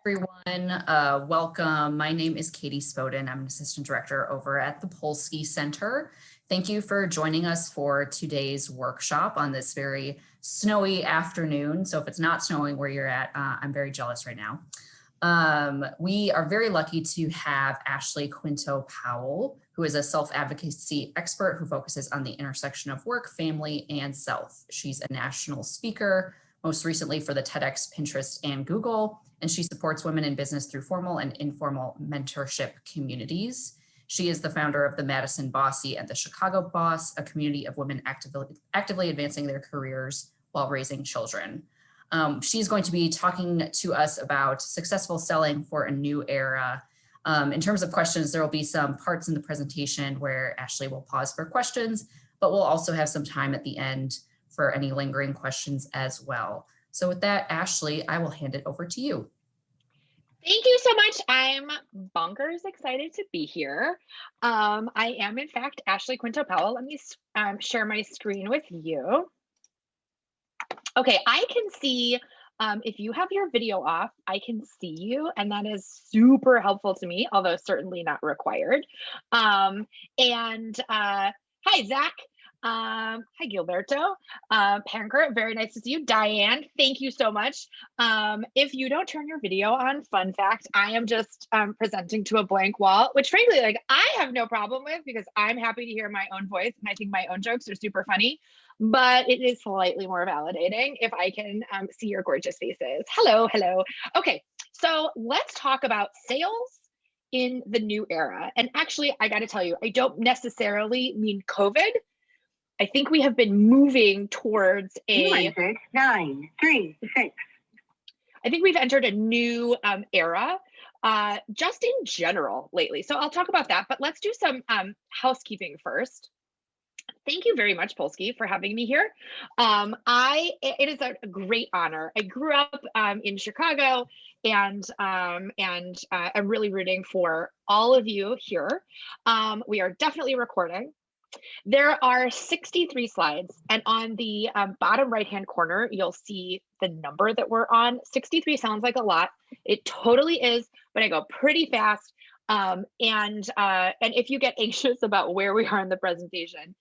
Everyone. Welcome. My name is Katie Spoden. I'm an assistant director over at the Polsky Center. Thank you for joining us for today's workshop on this very snowy afternoon. So if it's not snowing where you're at, I'm very jealous right now. We are very lucky to have Ashley Quinto Powell, who is a self-advocacy expert who focuses on the intersection of work, family, and self. She's a national speaker, most recently for the TEDx, Pinterest, and Google, and she supports women in business through formal and informal mentorship communities. She is the founder of the Madison Bossy and the Chicago Boss, a community of women actively advancing their careers while raising children. She's going to be talking to us about successful selling for a new era. In terms of questions, there will be some parts in the presentation where Ashley will pause for questions, but we'll also have some time at the end for any lingering questions as well. So with that, Ashley, I will hand it over to you. Thank you so much. I'm bonkers excited to be here. I am, in fact, Ashley Quinto Powell. Let me share my screen with you. Okay, I can see, if you have your video off, I can see you, and that is super helpful to me, although certainly not required. Hi, Zach. Hi, Gilberto. Pankert, very nice to see you. Diane, thank you so much. If you don't turn your video on, fun fact, I am just presenting to a blank wall, which frankly, like, I have no problem with because I'm happy to hear my own voice and I think my own jokes are super funny, but it is slightly more validating if I can see your gorgeous faces. Hello, hello. Okay, so let's talk about sales in the new era. And actually, I got to tell you, I don't necessarily mean COVID. I think we have been moving towards I think we've entered a new era just in general lately. So I'll talk about that, but let's do some housekeeping first. Thank you very much, Polsky, for having me here. It is a great honor. I grew up in Chicago, and I'm really rooting for all of you here. We are definitely recording. There are 63 slides, and on the bottom right-hand corner, you'll see the number that we're on. 63 sounds like a lot. It totally is, but I go pretty fast. And if you get anxious about where we are in the presentation,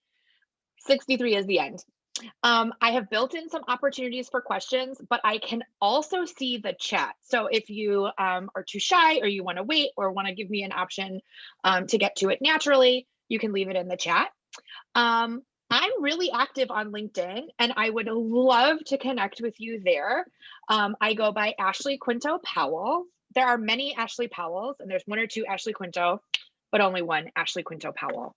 63 is the end. I have built in some opportunities for questions, but I can also see the chat. So if you are too shy or you want to wait or want to give me an option to get to it naturally, you can leave it in the chat. I'm really active on LinkedIn, and I would love to connect with you there. I go by Ashley Quinto Powell. There are many Ashley Powells, and there's one or two Ashley Quinto, but only one Ashley Quinto Powell.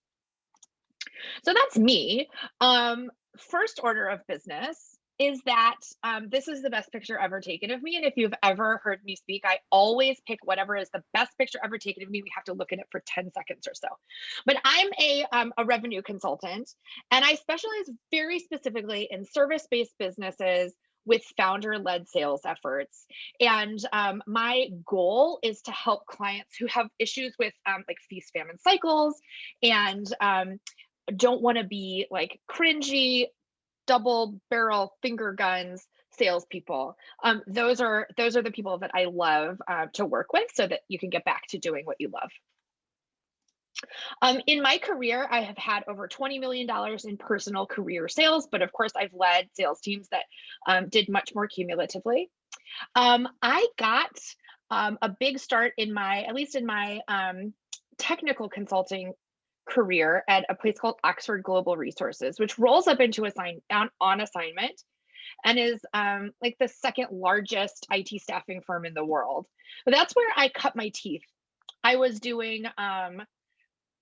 So that's me. First order of business is that this is the best picture ever taken of me. And if you've ever heard me speak, I always pick whatever is the best picture ever taken of me. We have to look at it for 10 seconds or so. But I'm a revenue consultant, and I specialize very specifically in service-based businesses with founder-led sales efforts. And my goal is to help clients who have issues with like feast, famine cycles and don't want to be like cringy, double barrel finger guns salespeople. Those are the people that I love to work with so that you can get back to doing what you love. In my career, I have had over $20 million in personal career sales, but of course I've led sales teams that did much more cumulatively. I got a big start in at least in my technical consulting career at a place called Oxford Global Resources, which rolls up into on assignment and is like the second largest IT staffing firm in the world. But that's where I cut my teeth. I was doing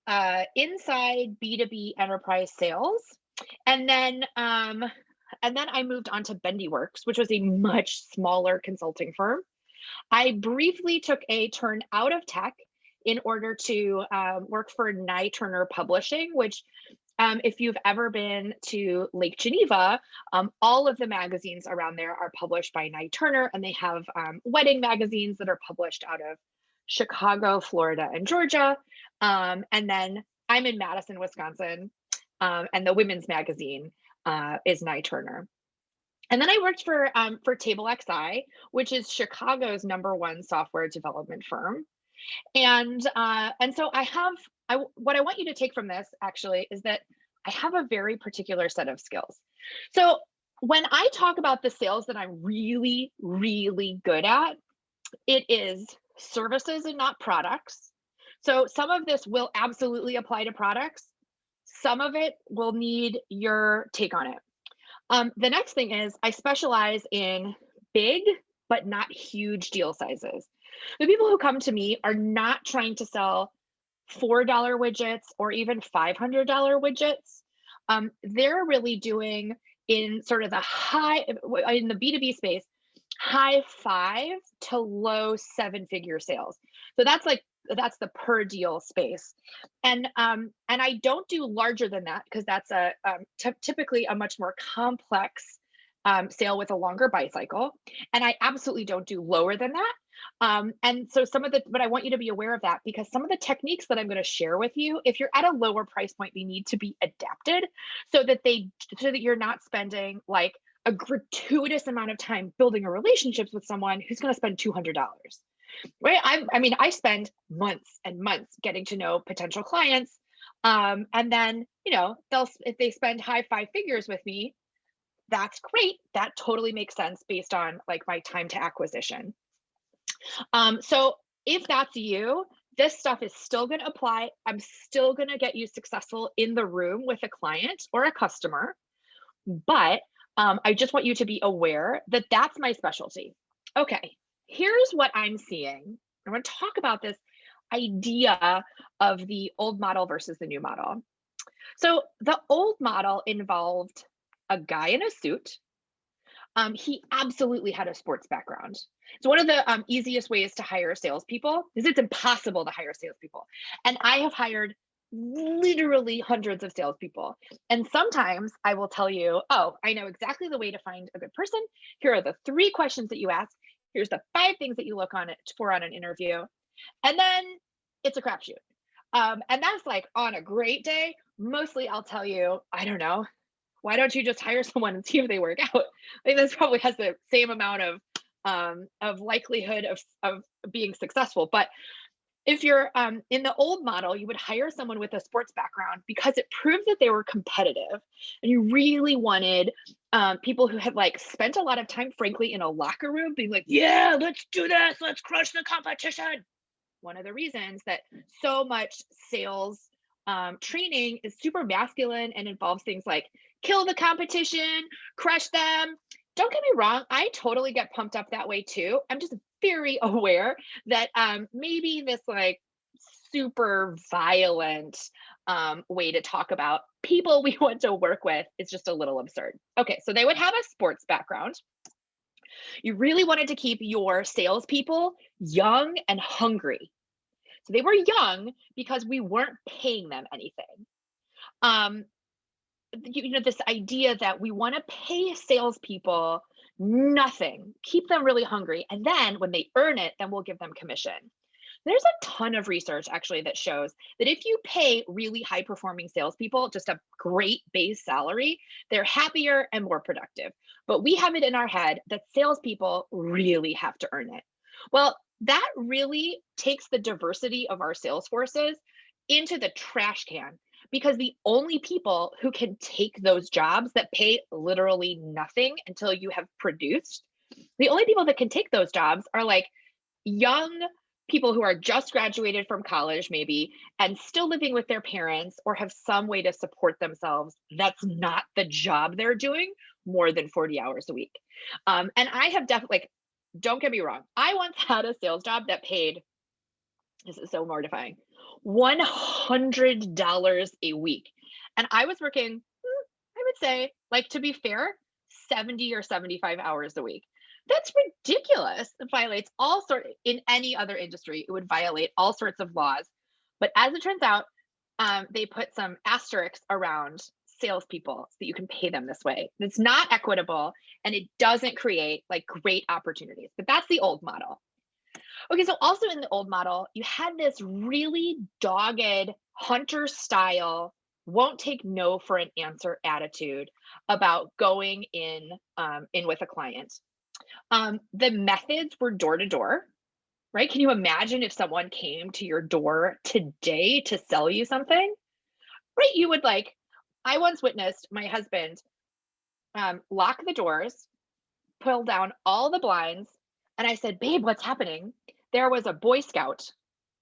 inside B2B enterprise sales, and then I moved on to BendyWorks, which was a much smaller consulting firm. I briefly took a turn out of tech in order to work for Nye Turner Publishing, which if you've ever been to Lake Geneva, all of the magazines around there are published by Nye Turner, and they have wedding magazines that are published out of Chicago, Florida, and Georgia. And then I'm in Madison, Wisconsin, and the women's magazine is Nye Turner. And then I worked for Table XI, which is Chicago's #1 software development firm. And so what I want you to take from this actually is that I have a very particular set of skills. So when I talk about the sales that I'm really, really good at, it is services and not products. So some of this will absolutely apply to products. Some of it will need your take on it. The next thing is I specialize in big but not huge deal sizes. The people who come to me are not trying to sell $4 widgets or even $500 widgets. They're really doing in sort of in the B2B space, high 5 to low 7-figure sales. So that's the per deal space. And I don't do larger than that because that's typically a much more complex sale with a longer buy cycle. And I absolutely don't do lower than that. And so but I want you to be aware of that because some of the techniques that I'm going to share with you, if you're at a lower price point, they need to be adapted so that you're not spending like a gratuitous amount of time building a relationships with someone who's going to spend $200. Right? I spend months and months getting to know potential clients, and then if they spend high 5 figures with me, that's great. That totally makes sense based on like my time to acquisition. So if that's you, this stuff is still going to apply. I'm still going to get you successful in the room with a client or a customer, but I just want you to be aware that that's my specialty. Okay, here's what I'm seeing. I want to talk about this idea of the old model versus the new model. So the old model involved a guy in a suit. He absolutely had a sports background. So one of the easiest ways to hire salespeople is it's impossible to hire salespeople. And I have hired literally hundreds of salespeople. And sometimes I will tell you, oh, I know exactly the way to find a good person. Here are the 3 questions that you ask. Here's the 5 things that you look for on an interview. And then it's a crapshoot. And that's like on a great day. Mostly I'll tell you, I don't know, why don't you just hire someone and see if they work out? I think this probably has the same amount of likelihood of being successful. But if you're in the old model, you would hire someone with a sports background because it proved that they were competitive, and you really wanted people who had like spent a lot of time, frankly, in a locker room, being like, "Yeah, let's do this, let's crush the competition." One of the reasons that so much sales training is super masculine and involves things like kill the competition, crush them. Don't get me wrong, I totally get pumped up that way too. I'm just very aware that maybe this like super violent way to talk about people we want to work with is just a little absurd. Okay, so they would have a sports background. You really wanted to keep your salespeople young and hungry. So they were young because we weren't paying them anything. Um, this idea that we want to pay salespeople nothing, keep them really hungry, and then when they earn it, then we'll give them commission. There's a ton of research actually that shows that if you pay really high performing salespeople just a great base salary, they're happier and more productive. But we have it in our head that salespeople really have to earn it. Well, that really takes the diversity of our sales forces into the trash can because the only people who can take those jobs that pay literally nothing until you have produced, the only people that can take those jobs are like young people who are just graduated from college, maybe, and still living with their parents or have some way to support themselves. That's not the job they're doing more than 40 hours a week. And I have definitely, like, don't get me wrong, I once had a sales job that paid, this is so mortifying, $100 a week. And I was working, I would say, like, to be fair, 70 or 75 hours a week. That's ridiculous. It violates all sorts, in any other industry, it would violate all sorts of laws. But as it turns out, they put some asterisks around salespeople so that you can pay them this way. It's not equitable and it doesn't create like great opportunities. But that's the old model. Okay, so also in the old model, you had this really dogged hunter style won't take no for an answer attitude about going in with a client. The methods were door to door, right? Can you imagine if someone came to your door today to sell you something, right? You would like, I once witnessed my husband lock the doors, pull down all the blinds, and I said, "Babe, what's happening?" There was a Boy Scout.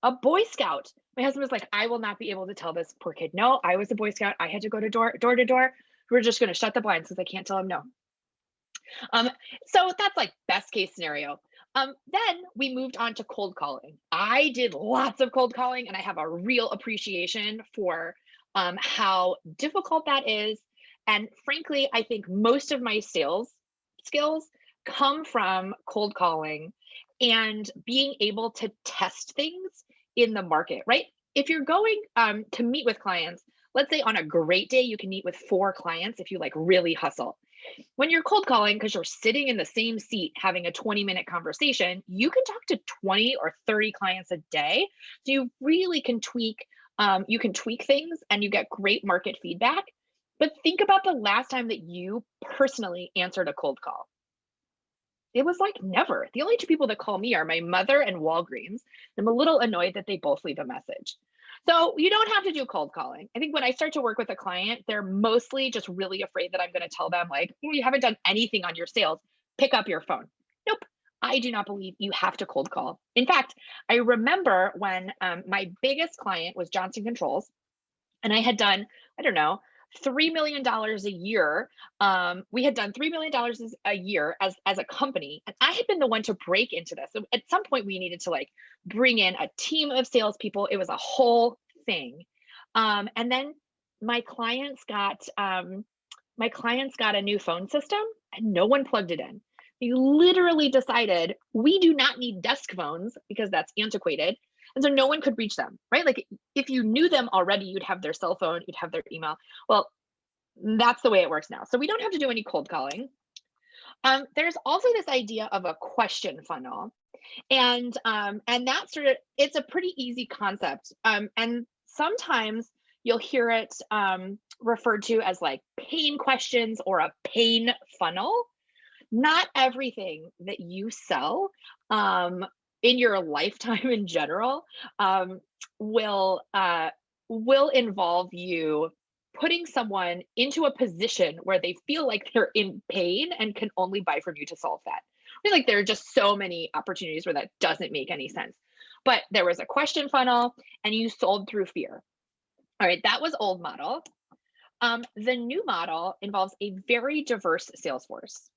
A Boy Scout. My husband was like, "I will not be able to tell this poor kid no. I was a Boy Scout. I had to go to door to door. We're just going to shut the blinds because I can't tell him no." Um, so that's like best case scenario. Then we moved on to cold calling. I did lots of cold calling, and I have a real appreciation for how difficult that is. And frankly, I think most of my sales skills come from cold calling and being able to test things in the market, right? If you're going to meet with clients, let's say on a great day, you can meet with 4 clients if you like really hustle. When you're cold calling, because you're sitting in the same seat having a 20-minute conversation, you can talk to 20 or 30 clients a day. So you can tweak things and you get great market feedback. But think about the last time that you personally answered a cold call. It was like never. The only 2 people that call me are my mother and Walgreens. I'm a little annoyed that they both leave a message. So you don't have to do cold calling. I think when I start to work with a client, they're mostly just really afraid that I'm going to tell them like, "Oh, you haven't done anything on your sales. Pick up your phone." Nope. I do not believe you have to cold call. In fact, I remember when my biggest client was Johnson Controls, and I had done, I don't know, $3 million a year. We had done $3 million a year as a company, and I had been the one to break into this. So at some point, we needed to like bring in a team of salespeople. It was a whole thing, and then my clients got a new phone system, and no one plugged it in. They literally decided we do not need desk phones because that's antiquated. And so no one could reach them, right? Like if you knew them already, you'd have their cell phone, you'd have their email. Well, that's the way it works now. So we don't have to do any cold calling. There's also this idea of a question funnel, and that's sort of, it's a pretty easy concept. And sometimes you'll hear it referred to as like pain questions or a pain funnel. Not everything that you sell in your lifetime in general um, will will involve you putting someone into a position where they feel like they're in pain and can only buy from you to solve that. I feel like there are just so many opportunities where that doesn't make any sense. But there was a question funnel, and you sold through fear. All right, that was old model. The new model involves a very diverse sales force.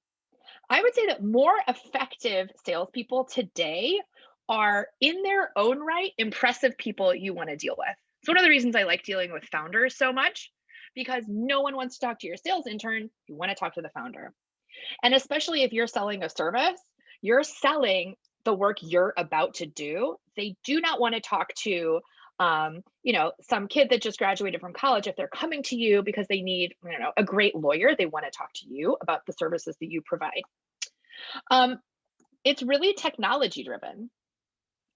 I would say that more effective salespeople today are, in their own right, impressive people you want to deal with. It's one of the reasons I like dealing with founders so much, because no one wants to talk to your sales intern. You want to talk to the founder. And especially if you're selling a service, you're selling the work you're about to do. They do not want to talk to some kid that just graduated from college. If they're coming to you because they need, a great lawyer, they want to talk to you about the services that you provide. It's really technology driven.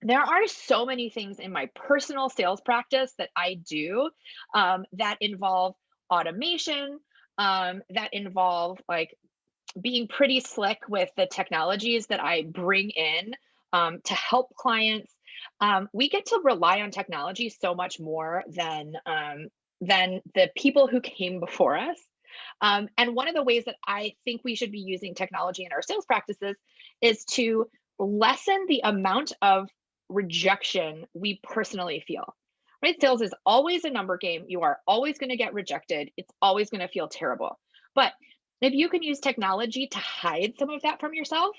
There are so many things in my personal sales practice that I do that involve automation, that involve like being pretty slick with the technologies that I bring in to help clients. We get to rely on technology so much more than the people who came before us. And one of the ways that I think we should be using technology in our sales practices is to lessen the amount of rejection we personally feel. Right? Sales is always a number game. You are always going to get rejected. It's always going to feel terrible. But if you can use technology to hide some of that from yourself,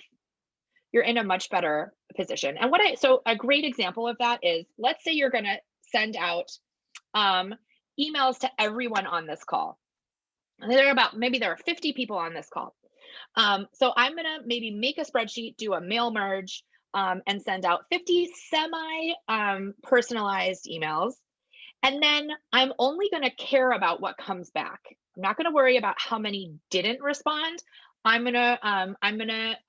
you're in a much better position. And so a great example of that is, let's say you're going to send out emails to everyone on this call. And maybe there are 50 people on this call. So I'm going to maybe make a spreadsheet, do a mail merge, and send out 50 personalized emails. And then I'm only going to care about what comes back. I'm not going to worry about how many didn't respond. I'm gonna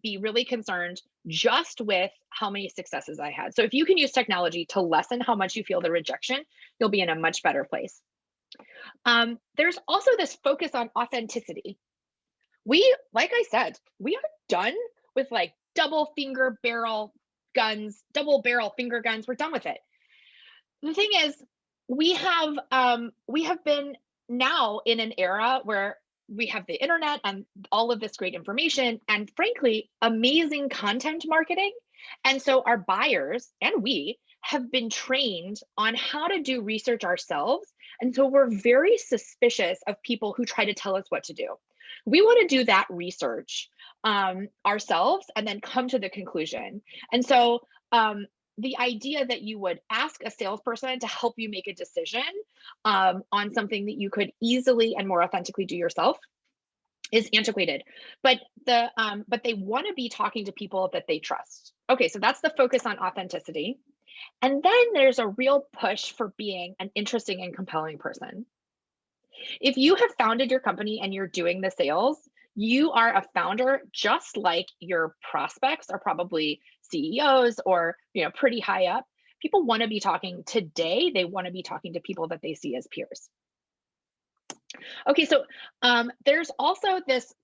be really concerned just with how many successes I had. So if you can use technology to lessen how much you feel the rejection, you'll be in a much better place. There's also this focus on authenticity. We, like I said, we are done with like double barrel finger guns. We're done with it. The thing is, we have been now in an era where we have the internet and all of this great information and frankly amazing content marketing, and so our buyers and we have been trained on how to do research ourselves, and so we're very suspicious of people who try to tell us what to do. We want to do that research ourselves and then come to the conclusion. And so the idea that you would ask a salesperson to help you make a decision on something that you could easily and more authentically do yourself is antiquated. But but they want to be talking to people that they trust. Okay, so that's the focus on authenticity. And then there's a real push for being an interesting and compelling person. If you have founded your company and you're doing the sales, you are a founder just like your prospects are probably CEOs or, pretty high up. People want to be talking today, they want to be talking to people that they see as peers. Okay, so there's also this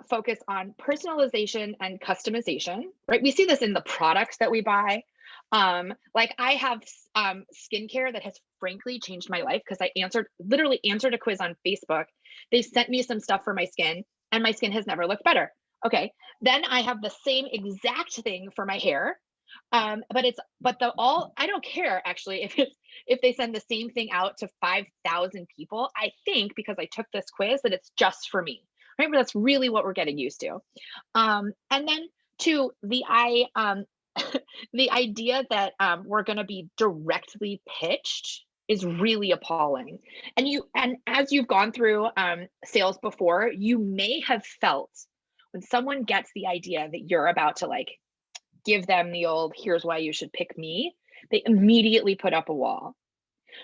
focus on personalization and customization, right? We see this in the products that we buy. Like I have skincare that has frankly changed my life because I literally answered a quiz on Facebook. They sent me some stuff for my skin and my skin has never looked better. Okay, then I have the same exact thing for my hair. I don't care actually if they send the same thing out to 5,000 people. I think because I took this quiz that it's just for me, right? But that's really what we're getting used to. And then to the idea that we're going to be directly pitched is really appalling. And as you've gone through sales before, you may have felt when someone gets the idea that you're about to like give them the old here's why you should pick me, they immediately put up a wall.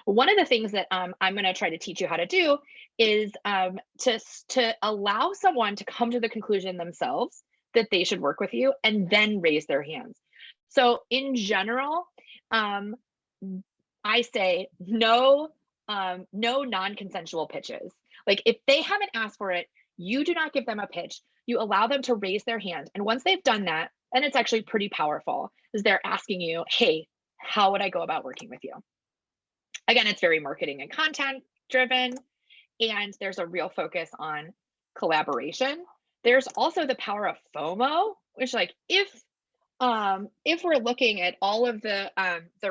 One of the things that I'm going to try to teach you how to do is to allow someone to come to the conclusion themselves that they should work with you and then raise their hands. So in general, I say no, no non-consensual pitches. Like if they haven't asked for it, you do not give them a pitch. You allow them to raise their hand. And once they've done that, and it's actually pretty powerful, is they're asking you, hey, how would I go about working with you? Again, it's very marketing and content driven, and there's a real focus on collaboration. There's also the power of FOMO, which like if we're looking at all of the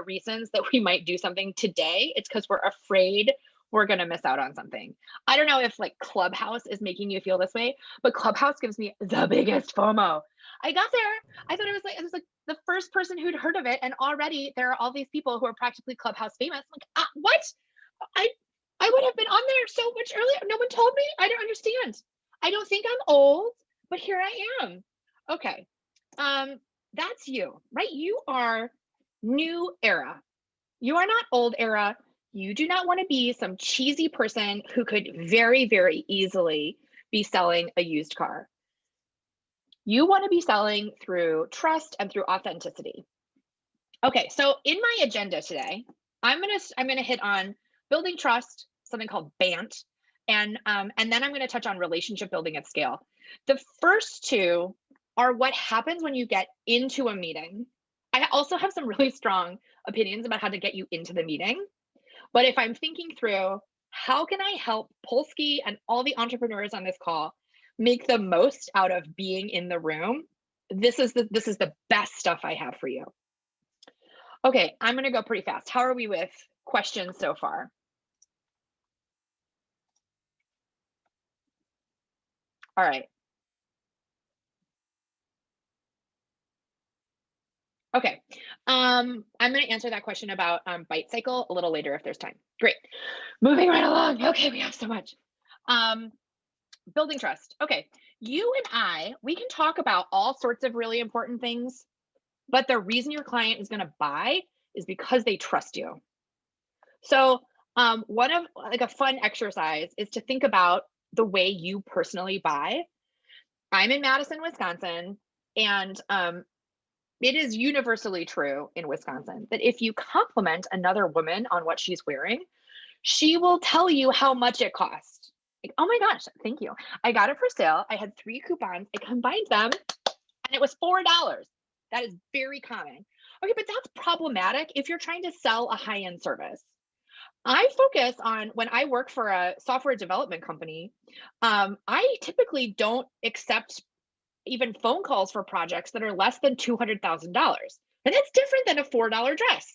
reasons that we might do something today, it's because we're afraid we're going to miss out on something. I don't know if like Clubhouse is making you feel this way, but Clubhouse gives me the biggest FOMO. I got there, I thought it was like the first person who'd heard of it, and already there are all these people who are practically Clubhouse famous. Like, what? I I would have been on there so much earlier. No one told me. I don't understand. I don't think I'm old, but here I am. Okay. That's you, right? You are new era. You are not old era. You do not want to be some cheesy person who could very, very easily be selling a used car. You want to be selling through trust and through authenticity. Okay, so in my agenda today, I'm gonna hit on building trust, something called BANT, and then I'm gonna touch on relationship building at scale. The first two are what happens when you get into a meeting. I also have some really strong opinions about how to get you into the meeting. But if I'm thinking through how can I help Polsky and all the entrepreneurs on this call make the most out of being in the room, this is the best stuff I have for you. Okay, I'm going to go pretty fast. How are we with questions so far? All right. Okay, I'm going to answer that question about bite cycle a little later if there's time. Great. Moving right along. Okay, we have so much. Building trust. Okay, you and I, we can talk about all sorts of really important things, but the reason your client is going to buy is because they trust you. So one of like a fun exercise is to think about the way you personally buy. I'm in Madison, Wisconsin, and it is universally true in Wisconsin that if you compliment another woman on what she's wearing, She will tell you how much it cost. Like, oh my gosh, thank you. I got it for sale. I had 3 coupons. I combined them and it was $4. That is very common. Okay, but that's problematic if you're trying to sell a high-end service. I focus on when I work for a software development company, I typically don't accept even phone calls for projects that are less than $200,000. And that's different than a $4 dress.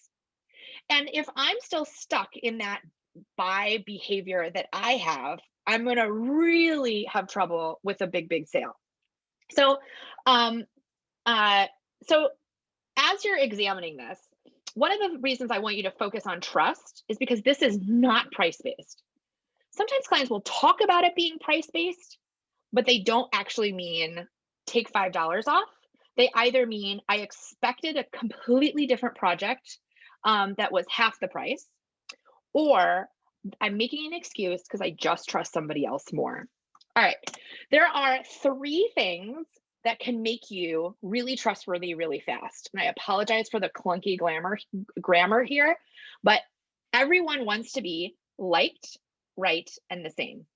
And if I'm still stuck in that buy behavior that I have, I'm going to really have trouble with a big sale. So, um, uh, so as you're examining this, one of the reasons I want you to focus on trust is because this is not price based. Sometimes clients will talk about it being price based, but they don't actually mean take $5 off. They either mean I expected a completely different project that was half the price, or I'm making an excuse because I just trust somebody else more. All right, there are 3 things that can make you really trustworthy really fast. And I apologize for the clunky grammar here, but everyone wants to be liked, right, and the same.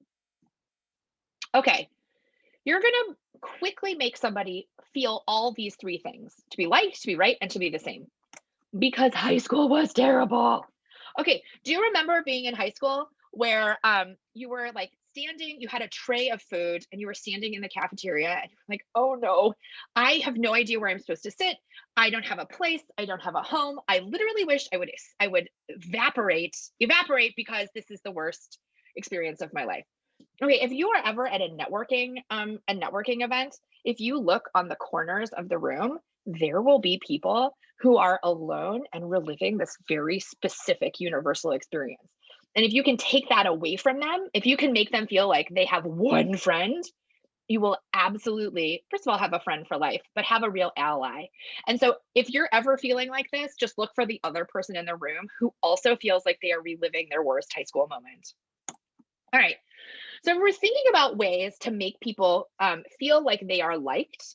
Okay, you're gonna quickly make somebody feel all these 3 things: to be liked, to be right, and to be the same. Because high school was terrible. Okay, do you remember being in high school where you were like standing, you had a tray of food and you were standing in the cafeteria and you're like, oh no, I have no idea where I'm supposed to sit. I don't have a place, I don't have a home. I literally wish I would evaporate because this is the worst experience of my life. Okay, if you are ever at a networking event, if you look on the corners of the room, there will be people who are alone and reliving this very specific universal experience. And if you can take that away from them, if you can make them feel like they have one friend, you will absolutely, first of all, have a friend for life, but have a real ally. And so if you're ever feeling like this, just look for the other person in the room who also feels like they are reliving their worst high school moment. All right. So if we're thinking about ways to make people feel like they are liked,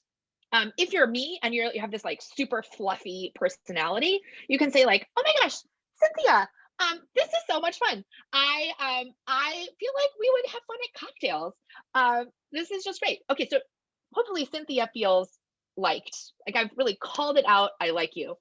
if you're me and you have this like super fluffy personality, you can say like, "Oh my gosh, Cynthia, this is so much fun. I feel like we would have fun at cocktails. This is just great." Okay, so hopefully Cynthia feels liked. Like I've really called it out. I like you.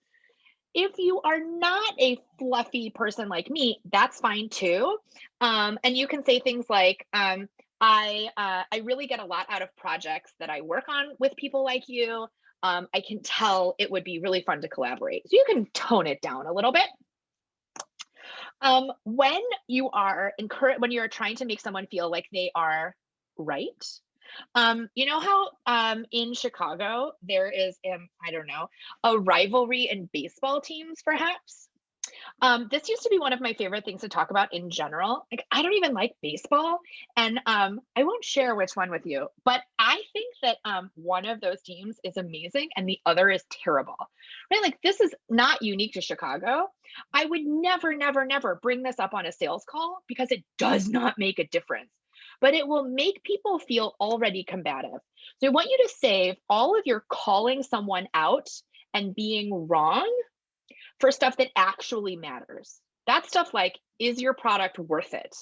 If you are not a fluffy person like me, that's fine too. And you can say things like, I really get a lot out of projects that I work on with people like you. I can tell it would be really fun to collaborate. So you can tone it down a little bit. When when you're trying to make someone feel like they are right, you know how in Chicago there is, I don't know, a rivalry in baseball teams, perhaps? This used to be one of my favorite things to talk about in general. Like, I don't even like baseball, and I won't share which one with you, but I think that one of those teams is amazing and the other is terrible. Right? Like, this is not unique to Chicago. I would never bring this up on a sales call because it does not make a difference, but it will make people feel already combative. So I want you to save all of your calling someone out and being wrong for stuff that actually matters. That stuff like, is your product worth it?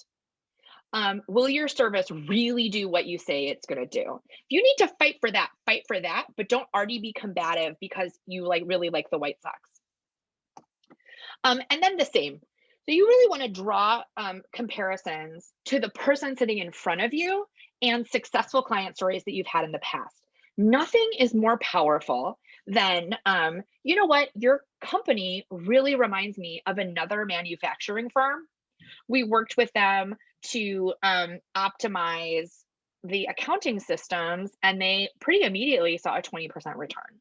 Will your service really do what you say it's going to do? If you need to fight for that, but don't already be combative because you like really like the White Sox. And then the same. So you really want to draw comparisons to the person sitting in front of you and successful client stories that you've had in the past. Nothing is more powerful than, you know what, your company really reminds me of another manufacturing firm. We worked with them to optimize the accounting systems, and they pretty immediately saw a 20% return.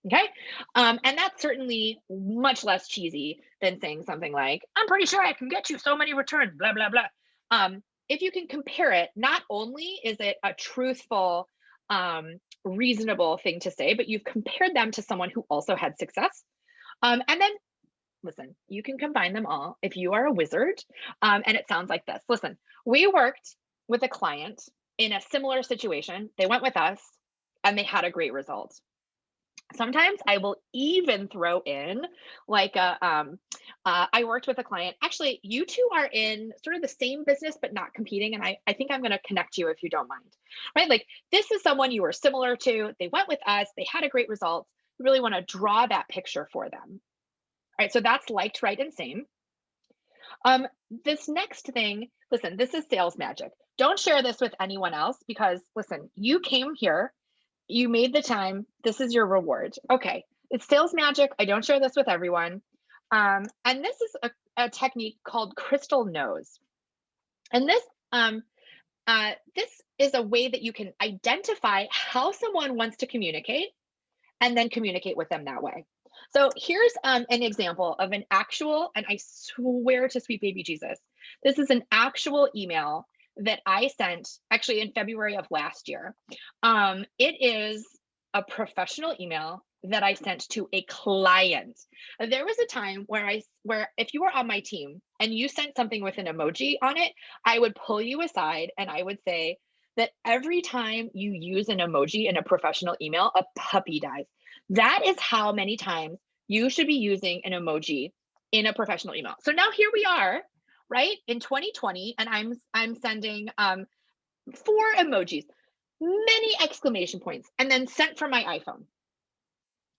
Okay. And that's certainly much less cheesy than saying something like, I'm pretty sure I can get you so many returns, blah, blah, blah. If you can compare it, not only is it a truthful, reasonable thing to say, but you've compared them to someone who also had success. And then, listen, you can combine them all if you are a wizard. And it sounds like this. Listen, we worked with a client in a similar situation. They went with us and they had a great result. Sometimes I will even throw in like I worked with a client. Actually, you two are in sort of the same business, but not competing. And I think I'm going to connect you if you don't mind, right? Like this is someone you were similar to. They went with us. They had a great result. You really want to draw that picture for them. All right. So that's liked, right, and same. This next thing, listen, this is sales magic. Don't share this with anyone else because listen, you came here, you made the time. This is your reward. Okay. It's sales magic. I don't share this with everyone. And this is a technique called crystal nose. And this is a way that you can identify how someone wants to communicate and then communicate with them that way. So here's an example of an actual, and I swear to sweet baby Jesus, this is an actual email that I sent actually in February of last year. It is a professional email that I sent to a client. There was a time where if you were on my team and you sent something with an emoji on it, I would pull you aside and I would say that every time you use an emoji in a professional email, a puppy dies. That is how many times you should be using an emoji in a professional email. So now here we are, right, in 2020, and I'm sending 4 emojis, many exclamation points, and then sent from my iPhone.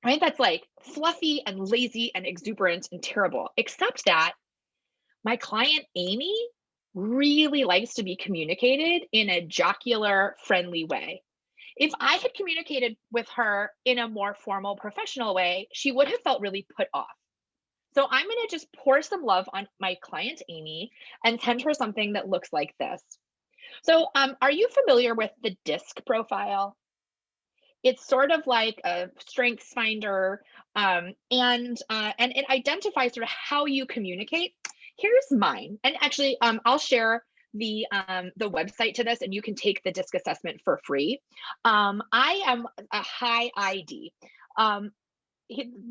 Right? That's like fluffy and lazy and exuberant and terrible. Except that my client Amy really likes to be communicated in a jocular, friendly way. If I had communicated with her in a more formal, professional way, she would have felt really put off. So I'm going to just pour some love on my client, Amy, and send her something that looks like this. So are you familiar with the DISC profile? It's sort of like a strengths finder, and it identifies sort of how you communicate. Here's mine, and actually, I'll share the website to this, and you can take the DISC assessment for free. I am a high ID. Um,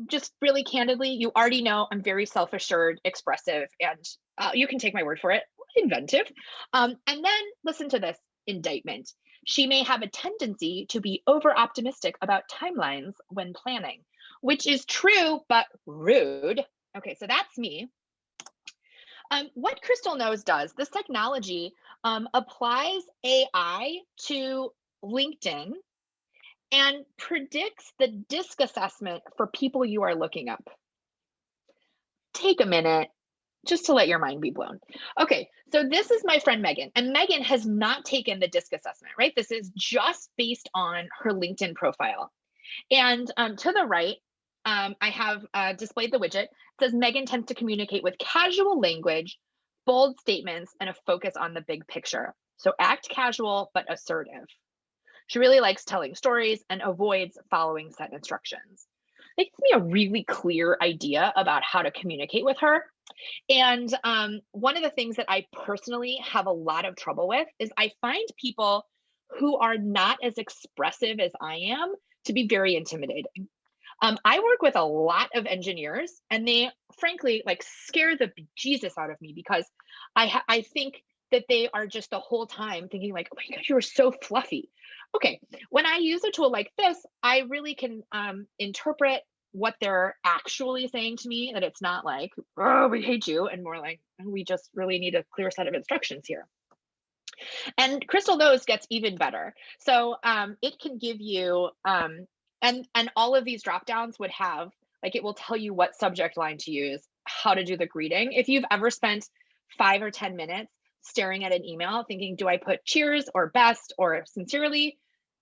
just really candidly, you already know I'm very self-assured, expressive, and you can take my word for it, inventive. And then listen to this indictment. She may have a tendency to be over optimistic about timelines when planning, which is true, but rude. Okay, so that's me. What Crystal Knows does, this technology applies AI to LinkedIn and predicts the DISC assessment for people you are looking up. Take a minute just to let your mind be blown. Okay, so this is my friend Megan, and Megan has not taken the DISC assessment, right? This is just based on her LinkedIn profile. And to the right, I have displayed the widget. It says Megan tends to communicate with casual language, bold statements, and a focus on the big picture. So act casual, but assertive. She really likes telling stories and avoids following set instructions. It gives me a really clear idea about how to communicate with her. And one of the things that I personally have a lot of trouble with is I find people who are not as expressive as I am to be very intimidating. I work with a lot of engineers, and they frankly like scare the Jesus out of me because I think that they are just the whole time thinking like, oh my God, you are so fluffy. Okay, when I use a tool like this, I really can interpret what they're actually saying to me, that it's not like, oh, we hate you, and more like, oh, we just really need a clear set of instructions here. And Crystal Knows gets even better. So it can give you, and all of these drop downs would have, like, it will tell you what subject line to use, how to do the greeting. If you've ever spent 5 or 10 minutes staring at an email thinking, do I put cheers or best or sincerely?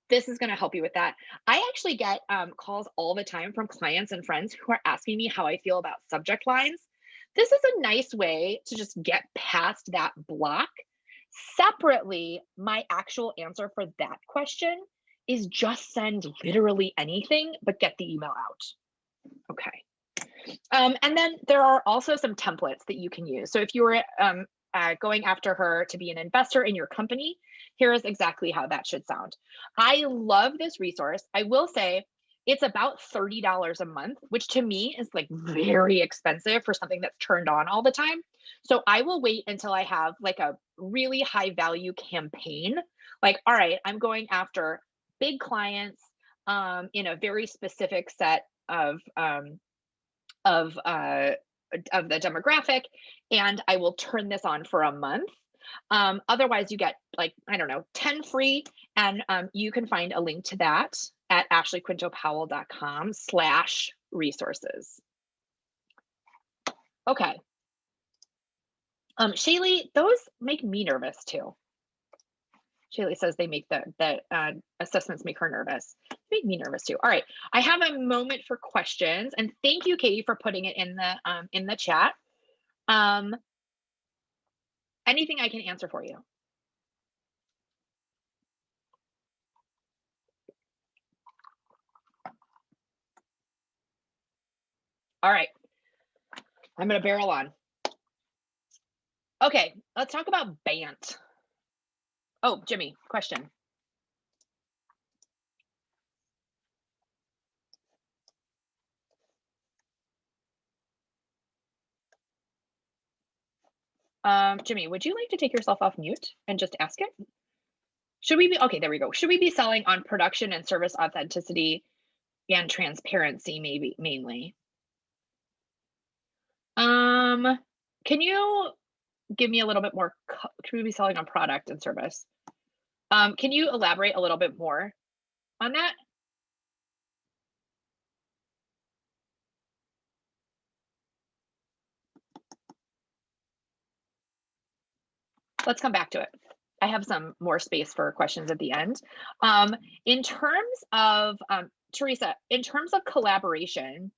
This is going to help you with that. I actually get calls all the time from clients and friends who are asking me how I feel about subject lines. This is a nice way to just get past that block. Separately, my actual answer for that question is just send literally anything, but get the email out. Okay. And then there are also some templates that you can use. So if you were going after her to be an investor in your company, here is exactly how that should sound. I love this resource. I will say it's about $30 a month, which to me is like very expensive for something that's turned on all the time. So I will wait until I have like a really high value campaign. Like, all right, I'm going after big clients. in a very specific set of the demographic, and I will turn this on for a month. Otherwise, you get like, I don't know, 10 free, and you can find a link to that at ashleyquintopowell.com/resources. Okay. Shaylee, those make me nervous too. Shaylee says they make the assessments make her nervous. Make me nervous too. All right, I have a moment for questions, and thank you, Katie, for putting it in the chat. Anything I can answer for you. All right, I'm gonna barrel on. Okay, let's talk about BANT. Oh, Jimmy, question. Jimmy, would you like to take yourself off mute and just ask it? Should we be, okay, there we go. Should we be selling on production and service authenticity and transparency, maybe mainly? Can you give me a little bit more? Should we be selling on product and service? Can you elaborate a little bit more on that? Let's come back to it. I have some more space for questions at the end. In terms of, Teresa, in terms of collaboration,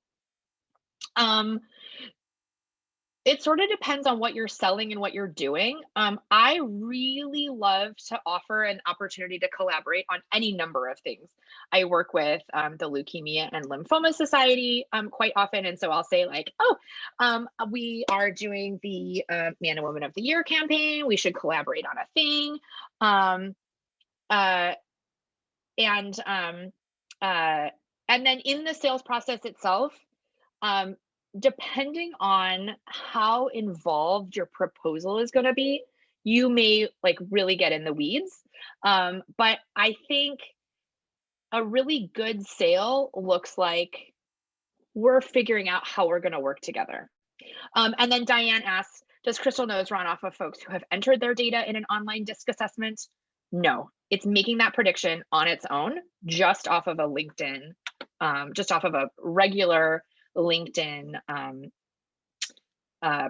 it sort of depends on what you're selling and what you're doing. I really love to offer an opportunity to collaborate on any number of things. I work with the Leukemia and Lymphoma Society quite often. And so I'll say like, oh, we are doing the Man and Woman of the Year campaign. We should collaborate on a thing. And then in the sales process itself, depending on how involved your proposal is going to be, you may like really get in the weeds. But I think a really good sale looks like we're figuring out how we're going to work together. And then Diane asks, does Crystal Nose run off of folks who have entered their data in an online DISC assessment? No, it's making that prediction on its own, just off of a LinkedIn, just off of a regular LinkedIn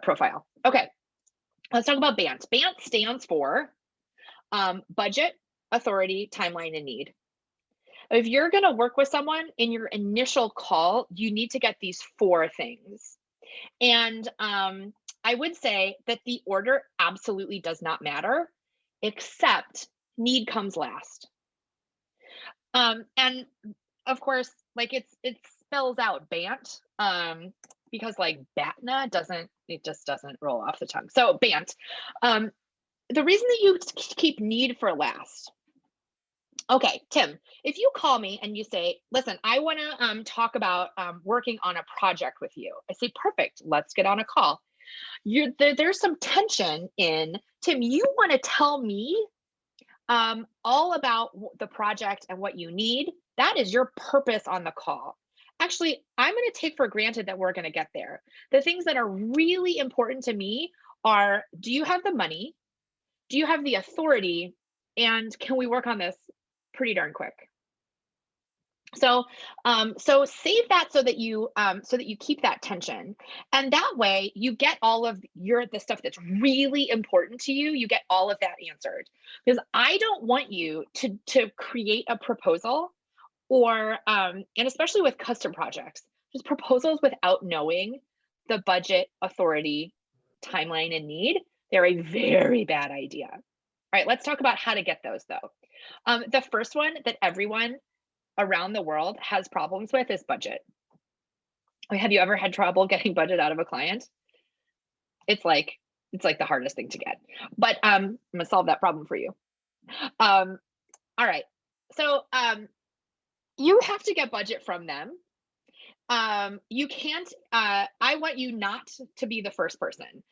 profile. Okay, let's talk about BANT. BANT stands for budget, authority, timeline, and need. If you're going to work with someone in your initial call, you need to get these 4 things. And I would say that the order absolutely does not matter, except need comes last. And of course, like it spells out BANT, because like BATNA just doesn't roll off the tongue. So BANT, the reason that you keep need for last. Okay, Tim, if you call me and you say, listen, I want to talk about working on a project with you. I say, perfect, let's get on a call. There's some tension in, Tim, you want to tell me all about the project and what you need. That is your purpose on the call. Actually, I'm going to take for granted that we're going to get there. The things that are really important to me are, do you have the money? Do you have the authority? And can we work on this pretty darn quick? So save that so that you keep that tension, and that way you get all of the stuff that's really important to you. You get all of that answered, because I don't want you to create a proposal, or and especially with custom projects, just proposals without knowing the budget, authority, timeline, and need. They're a very bad idea. All right, let's talk about how to get those though. The first one that everyone around the world has problems with is budget. Have you ever had trouble getting budget out of a client? It's like the hardest thing to get, but I'm gonna solve that problem for you. All right, so you have to get budget from them. You can't, I want you not to be the first person,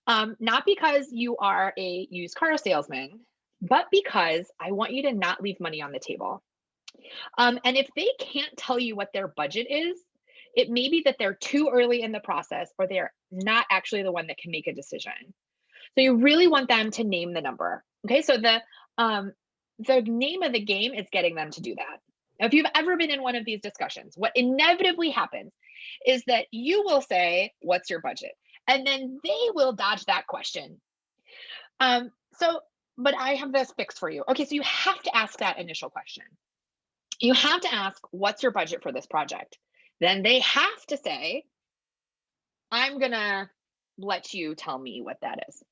not because you are a used car salesman, but because I want you to not leave money on the table. And if they can't tell you what their budget is, it may be that they're too early in the process or they're not actually the one that can make a decision. So you really want them to name the number. Okay, so the name of the game is getting them to do that. Now, if you've ever been in one of these discussions, what inevitably happens is that you will say, "What's your budget?" And then they will dodge that question. Um, so, but I have this fix for you. Okay, so you have to ask that initial question. You have to ask, "What's your budget for this project?" Then they have to say, "I'm gonna let you tell me what that is."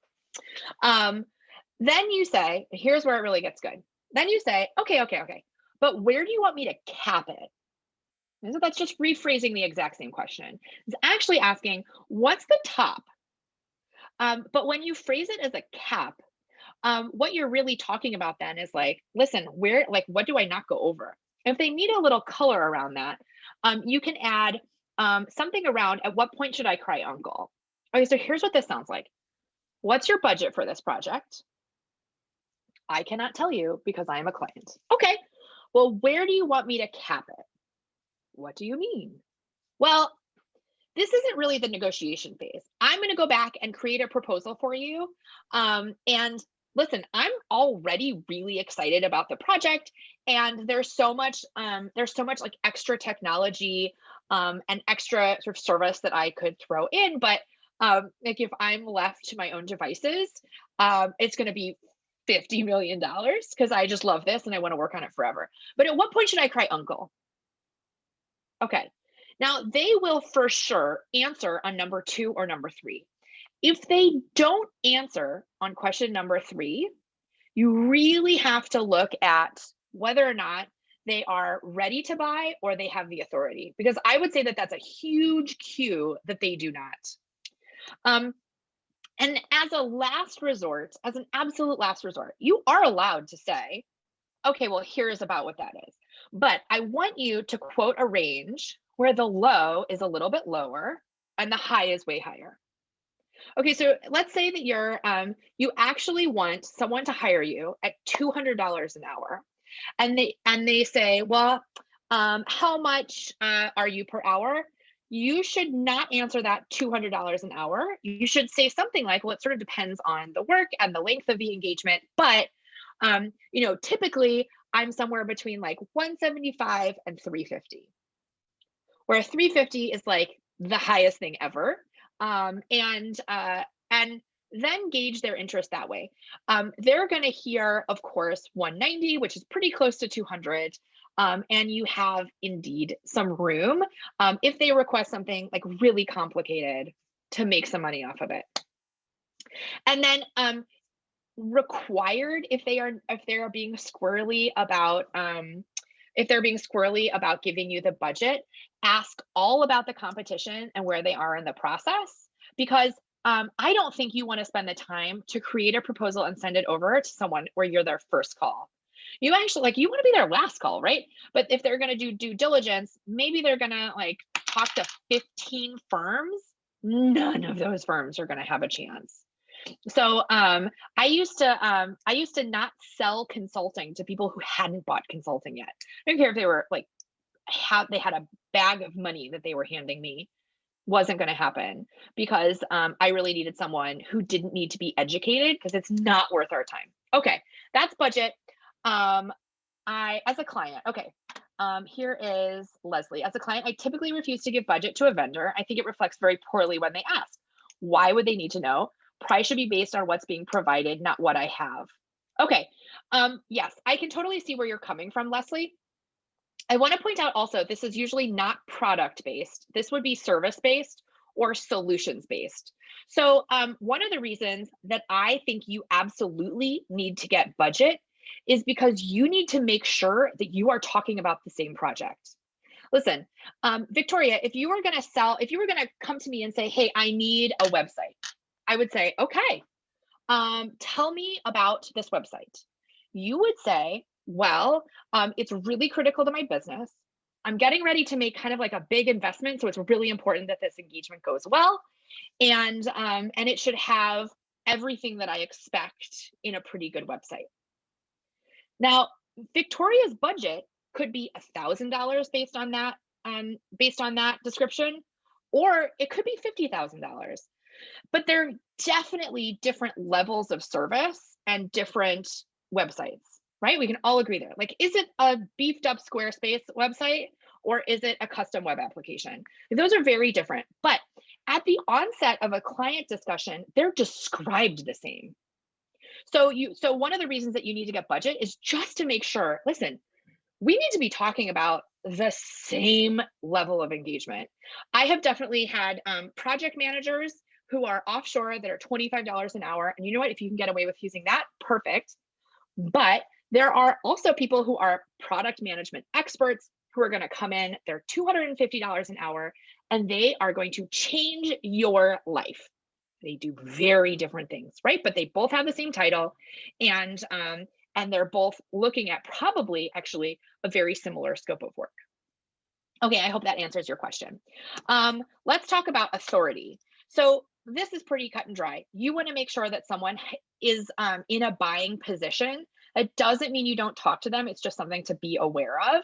Um, then you say, here's where it really gets good. Then you say, okay, but where do you want me to cap it? And so that's just rephrasing the exact same question. It's actually asking, what's the top? But when you phrase it as a cap, what you're really talking about then is like, listen, where, like, what do I not go over? If they need a little color around that, you can add something around, at what point should I cry uncle? Okay, so here's what this sounds like. What's your budget for this project? I cannot tell you because I am a client. Okay, well, where do you want me to cap it? What do you mean? Well, this isn't really the negotiation phase. I'm going to go back and create a proposal for you. And listen, I'm already really excited about the project, and there's so much like extra technology and extra sort of service that I could throw in. But like if I'm left to my own devices, it's going to be $50 million because I just love this and I want to work on it forever. But at what point should I cry uncle? Okay. Now they will for sure answer on number 2 or number 3. If they don't answer on question number 3, you really have to look at whether or not they are ready to buy or they have the authority, because I would say that that's a huge cue that they do not. And as a last resort, as an absolute last resort, you are allowed to say, okay, well, here's about what that is. But I want you to quote a range where the low is a little bit lower and the high is way higher. Okay, so let's say that you actually want someone to hire you at $200 an hour, and they say, well, how much are you per hour? You should not answer that $200 an hour. You should say something like, well, it sort of depends on the work and the length of the engagement, but typically I'm somewhere between like 175 and 350, where 350 is like the highest thing ever. And then gauge their interest that way. They're going to hear, of course, 190, which is pretty close to 200. And you have indeed some room if they request something like really complicated to make some money off of it. And then required, if they are being squirrely about giving you the budget, ask all about the competition and where they are in the process, because I don't think you want to spend the time to create a proposal and send it over to someone where you're their first call. You actually you want to be their last call, right? But if they're going to do due diligence, maybe they're going to talk to 15 firms. None of those firms are going to have a chance. So I used to not sell consulting to people who hadn't bought consulting yet. I don't care if they were they had a bag of money that they were handing me. Wasn't going to happen, because I really needed someone who didn't need to be educated, because it's not worth our time. Okay, that's budget. As a client, okay. Here is Leslie. As a client, I typically refuse to give budget to a vendor. I think it reflects very poorly when they ask. Why would they need to know? Price should be based on what's being provided, not what I have. Okay. Yes, I can totally see where you're coming from, Leslie. I want to point out also, this is usually not product-based. This would be service-based or solutions-based. So one of the reasons that I think you absolutely need to get budget is because you need to make sure that you are talking about the same project. Listen, Victoria, if you were going to come to me and say, hey, I need a website, I would say, okay, tell me about this website. You would say, well, it's really critical to my business. I'm getting ready to make kind of like a big investment, so it's really important that this engagement goes well, and it should have everything that I expect in a pretty good website. Now, Victoria's budget could be $1,000 based on that description, or it could be $50,000. But there are definitely different levels of service and different websites, right? We can all agree there. Like, is it a beefed up Squarespace website or is it a custom web application? Those are very different. But at the onset of a client discussion, they're described the same. So one of the reasons that you need to get budget is just to make sure, listen, we need to be talking about the same level of engagement. I have definitely had project managers who are offshore that are $25 an hour. And you know what? If you can get away with using that, perfect. But there are also people who are product management experts who are going to come in, they're $250 an hour, and they are going to change your life. They do very different things, right? But they both have the same title, and they're both looking at probably actually a very similar scope of work. Okay, I hope that answers your question. Let's talk about authority. So this is pretty cut and dry. You want to make sure that someone is in a buying position. It doesn't mean you don't talk to them. It's just something to be aware of.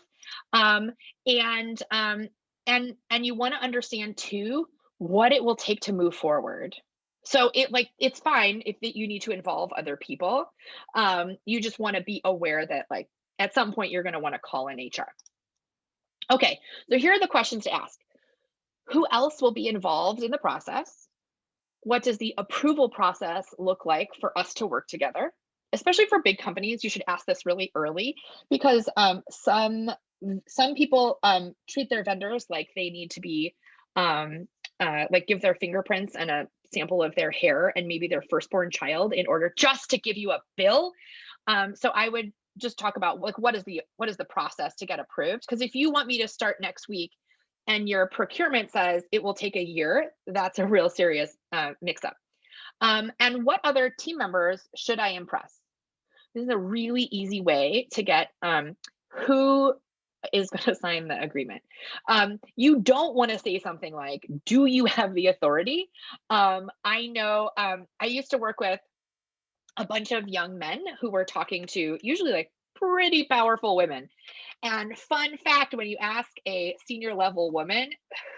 And you want to understand too what it will take to move forward. So it's fine if you need to involve other people. You just want to be aware that like at some point you're going to want to call in HR. Okay, so here are the questions to ask. Who else will be involved in the process? What does the approval process look like for us to work together? Especially for big companies, you should ask this really early because some people treat their vendors like they need to be like give their fingerprints and a sample of their hair and maybe their firstborn child in order just to give you a bill. So I would just talk about like what is the process to get approved? Because if you want me to start next week and your procurement says it will take a year, that's a real serious mix-up. And what other team members should I impress? This is a really easy way to get who is going to sign the agreement. You don't want to say something like, do you have the authority? I know I used to work with a bunch of young men who were talking to usually like pretty powerful women. And fun fact, when you ask a senior level woman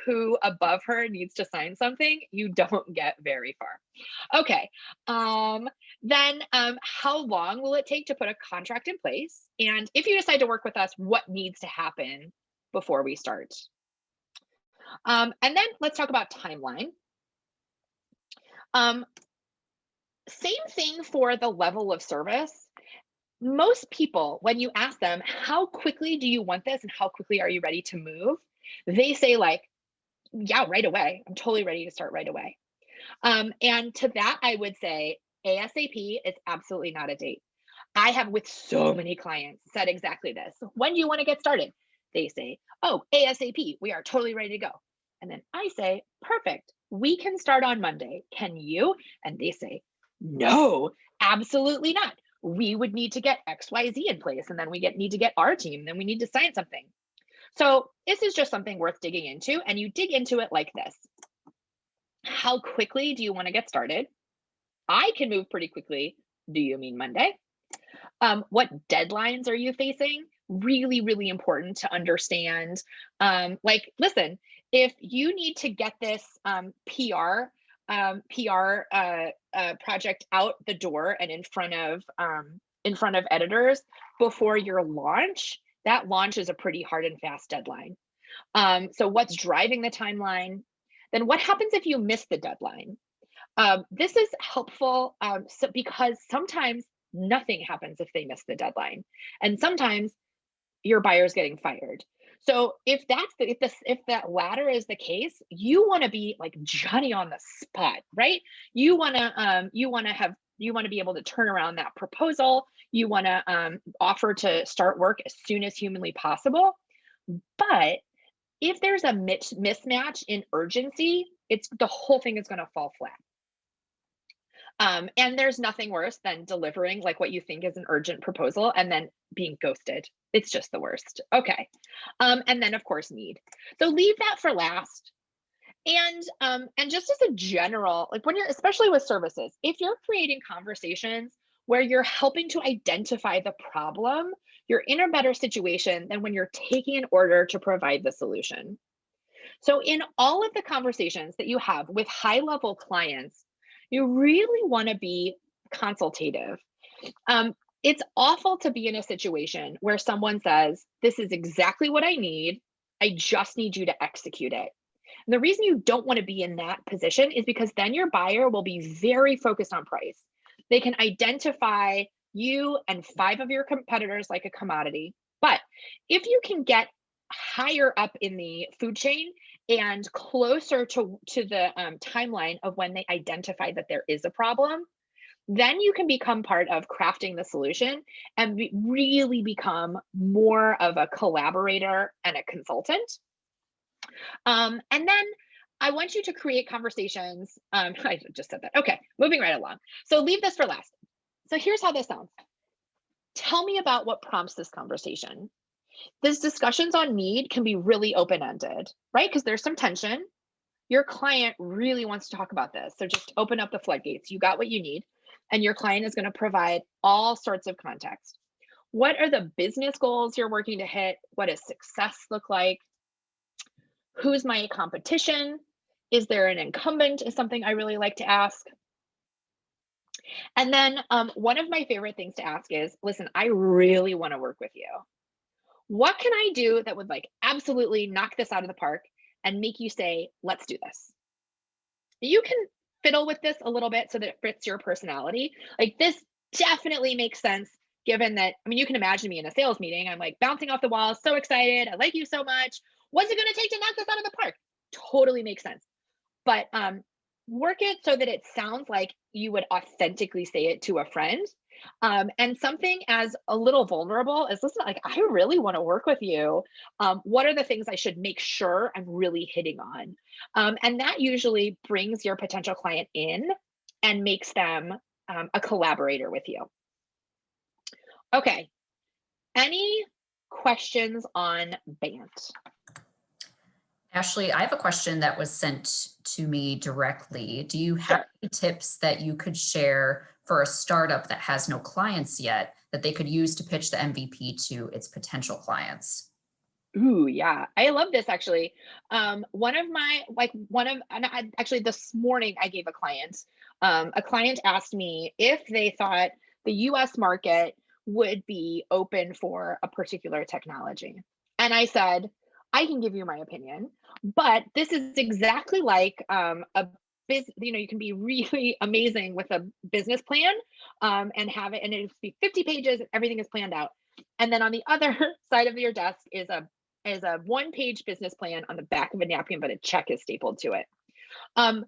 who above her needs to sign something, you don't get very far. Okay, then how long will it take to put a contract in place? And if you decide to work with us, what needs to happen before we start? And then let's talk about timeline. Same thing for the level of service. Most people, when you ask them, how quickly do you want this and how quickly are you ready to move? They say like, yeah, right away. I'm totally ready to start right away. And to that, I would say ASAP is absolutely not a date. I have with so many clients said exactly this. When do you want to get started? They say, oh, ASAP, we are totally ready to go. And then I say, perfect, we can start on Monday. Can you? And they say, no, absolutely not. We would need to get XYZ in place, and then we need to get our team, then we need to sign something. So this is just something worth digging into, and you dig into it like this. How quickly do you want to get started? I can move pretty quickly. Do you mean Monday? What deadlines are you facing? Really, really important to understand. Like, listen, if you need to get this PR project out the door and in front of editors before your launch, that launch is a pretty hard and fast deadline. So what's driving the timeline? Then what happens if you miss the deadline? This is helpful because sometimes nothing happens if they miss the deadline, and sometimes your buyer's getting fired. So if that latter is the case, you want to be like Johnny on the spot, right? You want to be able to turn around that proposal. You want to offer to start work as soon as humanly possible. But if there's a mismatch in urgency, the whole thing is going to fall flat. And there's nothing worse than delivering like what you think is an urgent proposal and then being ghosted. It's just the worst. Okay. And then of course need. So leave that for last. And just as a general, like when you're, especially with services, if you're creating conversations where you're helping to identify the problem, you're in a better situation than when you're taking an order to provide the solution. So, in all of the conversations that you have with high level clients, you really want to be consultative. It's awful to be in a situation where someone says, "This is exactly what I need. I just need you to execute it." And the reason you don't want to be in that position is because then your buyer will be very focused on price. They can identify you and five of your competitors like a commodity. But if you can get higher up in the food chain and closer to the timeline of when they identify that there is a problem, then you can become part of crafting the solution and really become more of a collaborator and a consultant. And then I want you to create conversations. I just said that. Okay, moving right along. So leave this for last. So here's how this sounds. Tell me about what prompts this conversation. These discussions on need can be really open ended, right? Because there's some tension. Your client really wants to talk about this. So just open up the floodgates. You got what you need, and your client is going to provide all sorts of context. What are the business goals you're working to hit? What does success look like? Who's my competition? Is there an incumbent? Is something I really like to ask. And then one of my favorite things to ask is, listen, I really want to work with you. What can I do that would like absolutely knock this out of the park and make you say, let's do this? You can fiddle with this a little bit so that it fits your personality. Like this definitely makes sense given that, I mean, you can imagine me in a sales meeting. I'm like bouncing off the walls, so excited. I like you so much. What's it going to take to knock this out of the park? Totally makes sense. But work it so that it sounds like you would authentically say it to a friend. And something as a little vulnerable as, listen, like, I really want to work with you. What are the things I should make sure I'm really hitting on? And that usually brings your potential client in and makes them a collaborator with you. Okay. Any questions on BANT? Ashley, I have a question that was sent to me directly. Do you have Sure. any tips that you could share for a startup that has no clients yet that they could use to pitch the MVP to its potential clients? Ooh, yeah. I love this actually. One of my and actually this morning I gave a client asked me if they thought the US market would be open for a particular technology. And I said, I can give you my opinion, but this is exactly like you can be really amazing with a business plan and have it, and it be 50 pages, and everything is planned out. And then on the other side of your desk is a one-page business plan on the back of a napkin, but a check is stapled to it. Um,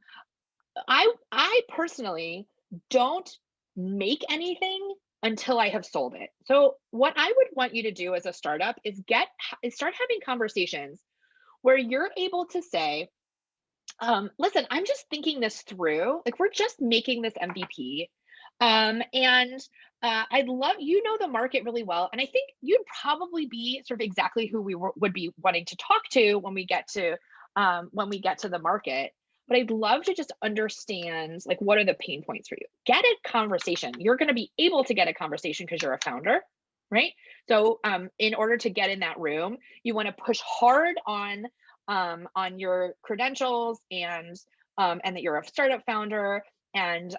I personally don't make anything until I have sold it. So what I would want you to do as a startup is start having conversations where you're able to say, listen, I'm just thinking this through. Like we're just making this MVP. And I'd love, the market really well. And I think you'd probably be sort of exactly who would be wanting to talk to when we get to the market. But I'd love to just understand like what are the pain points for you? Get a conversation. You're going to be able to get a conversation because you're a founder, right? So in order to get in that room, you want to push hard on your credentials and that you're a startup founder, and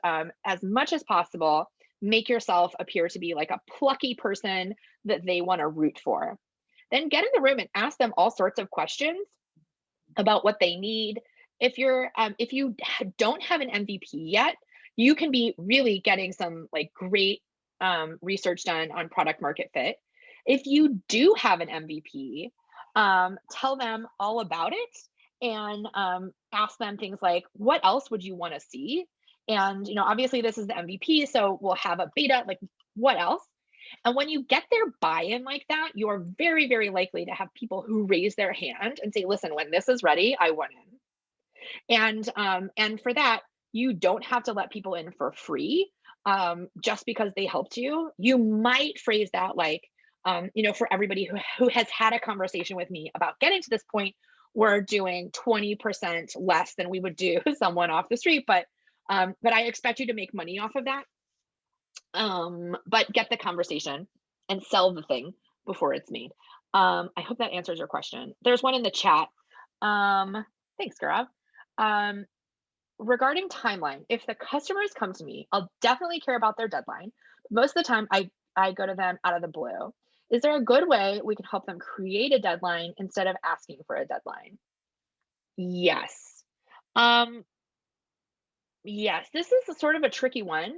as much as possible make yourself appear to be like a plucky person that they want to root for. Then get in the room and ask them all sorts of questions about what they need. If you don't have an MVP yet, you can be really getting some like great research done on product market fit. If you do have an MVP, tell them all about it and ask them things like, what else would you want to see? And obviously this is the MVP, so we'll have a beta, like what else? And when you get their buy-in like that, you are very, very likely to have people who raise their hand and say, listen, when this is ready, I want in. And for that, you don't have to let people in for free just because they helped you. You might phrase that like, for everybody who has had a conversation with me about getting to this point, we're doing 20% less than we would do someone off the street, but I expect you to make money off of that. but get the conversation and sell the thing before it's made. I hope that answers your question. There's one in the chat. Thanks, Gaurav. Um, Regarding timeline, if the customers come to me, I'll definitely care about their deadline. Most of the time, I go to them out of the blue. Is there a good way we can help them create a deadline instead of asking for a deadline? Yes. Um, yes, this is a sort of a tricky one,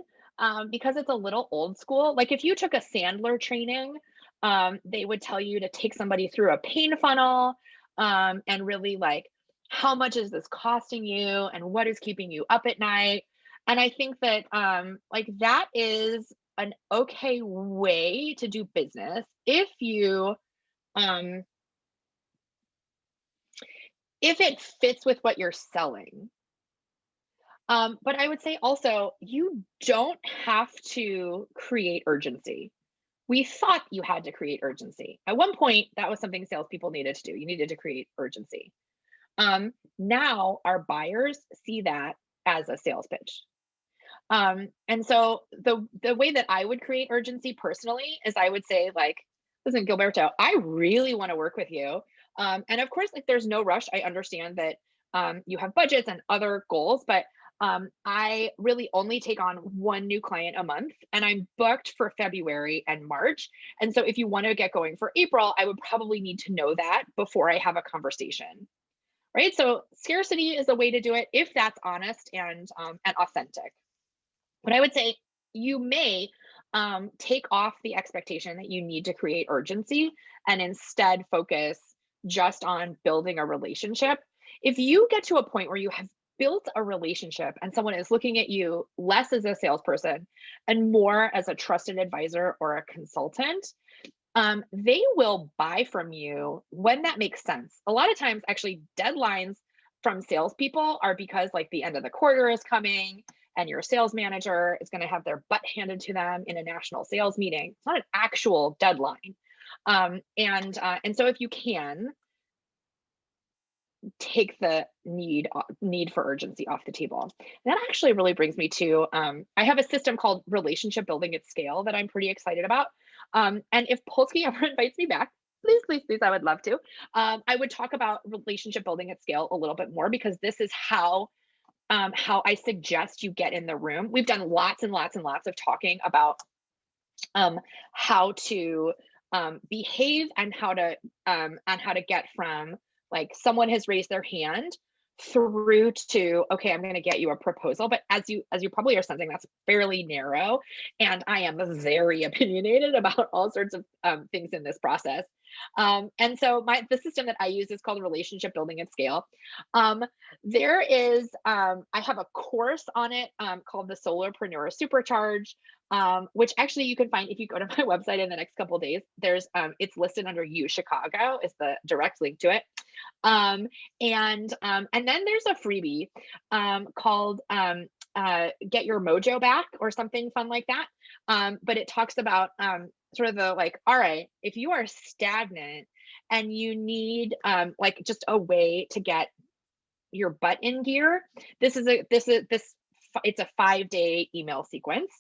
because it's a little old school. Like if you took a Sandler training, they would tell you to take somebody through a pain funnel, and really like, how much is this costing you and what is keeping you up at night? And I think that like that is an okay way to do business um, if it fits with what you're selling. But I would say also, you don't have to create urgency. We thought you had to create urgency. At one point, that was something salespeople needed to do. You needed to create urgency. Now our buyers see that as a sales pitch. And so the way that I would create urgency personally is I would say like, listen, Gilberto, I really want to work with you. And of course, like there's no rush. I understand that you have budgets and other goals, but I really only take on one new client a month and I'm booked for February and March. And so if you want to get going for April, I would probably need to know that before I have a conversation. Right. So scarcity is a way to do it if that's honest and authentic. But I would say you may take off the expectation that you need to create urgency and instead focus just on building a relationship. If you get to a point where you have built a relationship and someone is looking at you less as a salesperson and more as a trusted advisor or a consultant, they will buy from you when that makes sense. A lot of times, actually, deadlines from salespeople are because like the end of the quarter is coming and your sales manager is going to have their butt handed to them in a national sales meeting. It's not an actual deadline. And so if you can take the need for urgency off the table. And that actually really brings me to I have a system called relationship building at scale that I'm pretty excited about. And if Polsky ever invites me back, please, please, please, I would love to. I would talk about relationship building at scale a little bit more because this is how I suggest you get in the room. We've done lots and lots and lots of talking about how to behave and how to get from like someone has raised their hand through to okay, I'm going to get you a proposal. But as you probably are sensing, that's fairly narrow, and I am very opinionated about all sorts of things in this process. And so the system that I use is called relationship building at scale. There is I have a course on it called the Solopreneur Supercharge, which actually you can find if you go to my website in the next couple of days. There's it's listed under U Chicago is the direct link to it. And then there's a freebie called Get Your Mojo Back or something fun like that. But it talks about sort of the like, all right, if you are stagnant and you need like just a way to get your butt in gear, this it's a 5-day email sequence.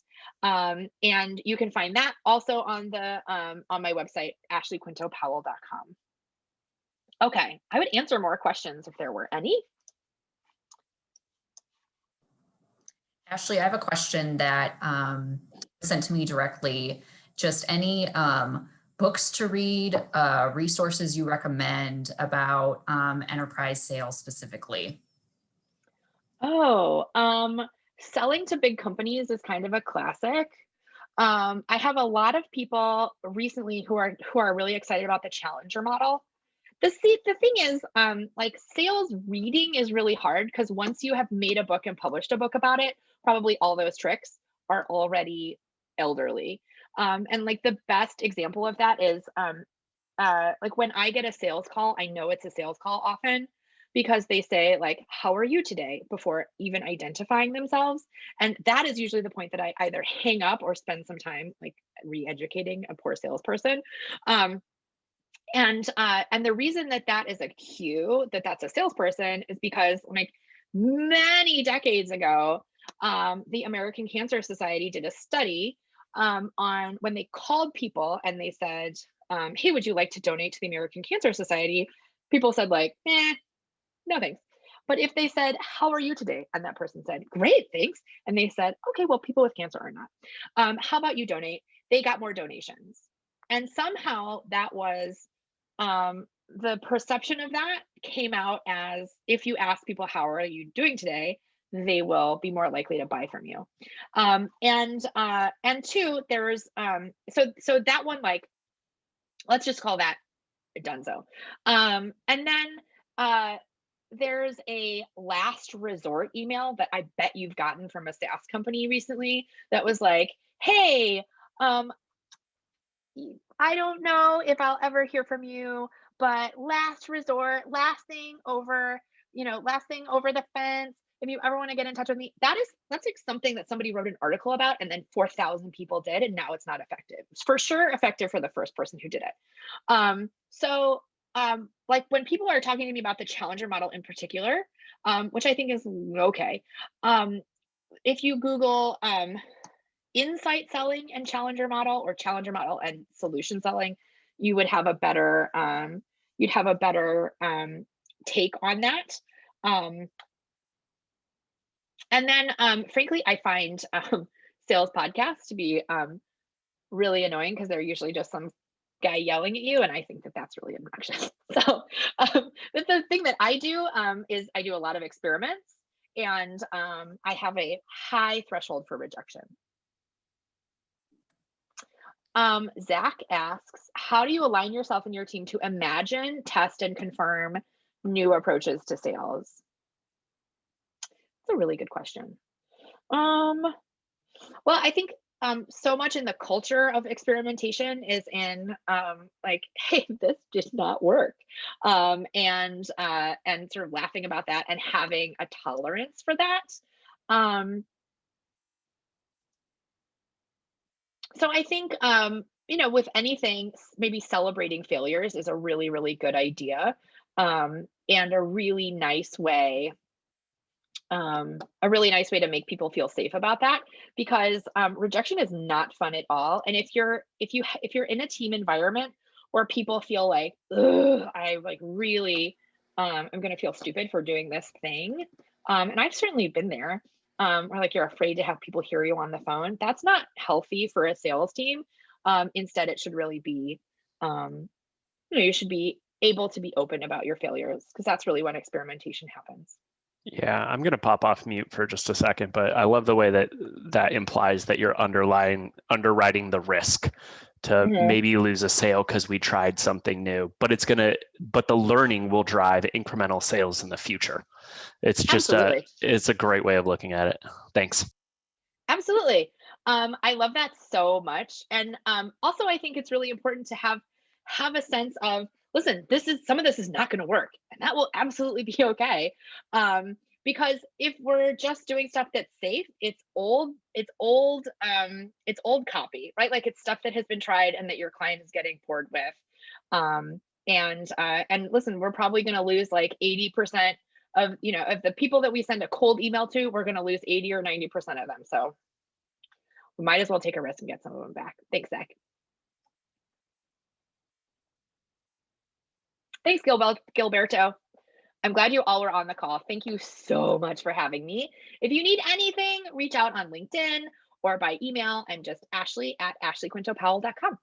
And you can find that also on my website, ashleyquintopowell.com. Okay, I would answer more questions if there were any. Ashley, I have a question that was sent to me directly. Just any books to read, resources you recommend about enterprise sales specifically? Selling to big companies is kind of a classic. I have a lot of people recently who are really excited about the challenger model. The thing is, like sales reading is really hard because once you have made a book and published a book about it, probably all those tricks are already elderly. And like the best example of that is like when I get a sales call, I know it's a sales call often because they say like, how are you today before even identifying themselves. And that is usually the point that I either hang up or spend some time like re-educating a poor salesperson. And the reason that that is a cue that that's a salesperson is because like many decades ago, the American Cancer Society did a study on when they called people and they said, hey, would you like to donate to the American Cancer Society? People said like, no thanks. But if they said, how are you today? And that person said, great, thanks. And they said, okay, well, people with cancer are not. How about you donate? They got more donations. And somehow that was the perception of that came out as if you ask people, how are you doing today? They will be more likely to buy from you. And two, there's so that one, like, let's just call that donezo. And then there's a last resort email that I bet you've gotten from a SaaS company recently that was like, hey, I don't know if I'll ever hear from you, but last resort, last thing over the fence. If you ever want to get in touch with me, that's like something that somebody wrote an article about, and then 4,000 people did, and now it's not effective. It's for sure effective for the first person who did it. Like when people are talking to me about the challenger model in particular, which I think is okay. If you Google insight selling and challenger model, or challenger model and solution selling, you would have a better take on that. And then frankly, I find sales podcasts to be really annoying because they're usually just some guy yelling at you, and I think that that's really obnoxious. So but the thing that I do is I do a lot of experiments, and I have a high threshold for rejection. Zach asks, how do you align yourself and your team to imagine, test, and confirm new approaches to sales? It's a really good question. Well, I think so much in the culture of experimentation is in like, hey, this did not work, and sort of laughing about that and having a tolerance for that. So I think with anything, maybe celebrating failures is a really, really good idea, and a really nice way to make people feel safe about that, because rejection is not fun at all. And if you're in a team environment where people feel like, ugh, I like really I'm going to feel stupid for doing this thing, and I've certainly been there, or like you're afraid to have people hear you on the phone, that's not healthy for a sales team. Instead, it should really be you should be able to be open about your failures, because that's really when experimentation happens. Yeah, I'm going to pop off mute for just a second, but I love the way that implies that you're underwriting the risk to maybe lose a sale because we tried something new, but the learning will drive incremental sales in the future. It's just it's a great way of looking at it. Thanks. Absolutely. I love that so much. And also I think it's really important to have a sense of, listen, some of this is not going to work, and that will absolutely be okay. Because if we're just doing stuff that's safe, it's old copy, right? Like it's stuff that has been tried and that your client is getting bored with. And listen, we're probably going to lose like 80% of the people that we send a cold email to. We're going to lose 80 or 90% of them. So we might as well take a risk and get some of them back. Thanks, Zach. Thanks, Gilberto. I'm glad you all were on the call. Thank you so much for having me. If you need anything, reach out on LinkedIn or by email, and just ashley@ashleyquintopowell.com.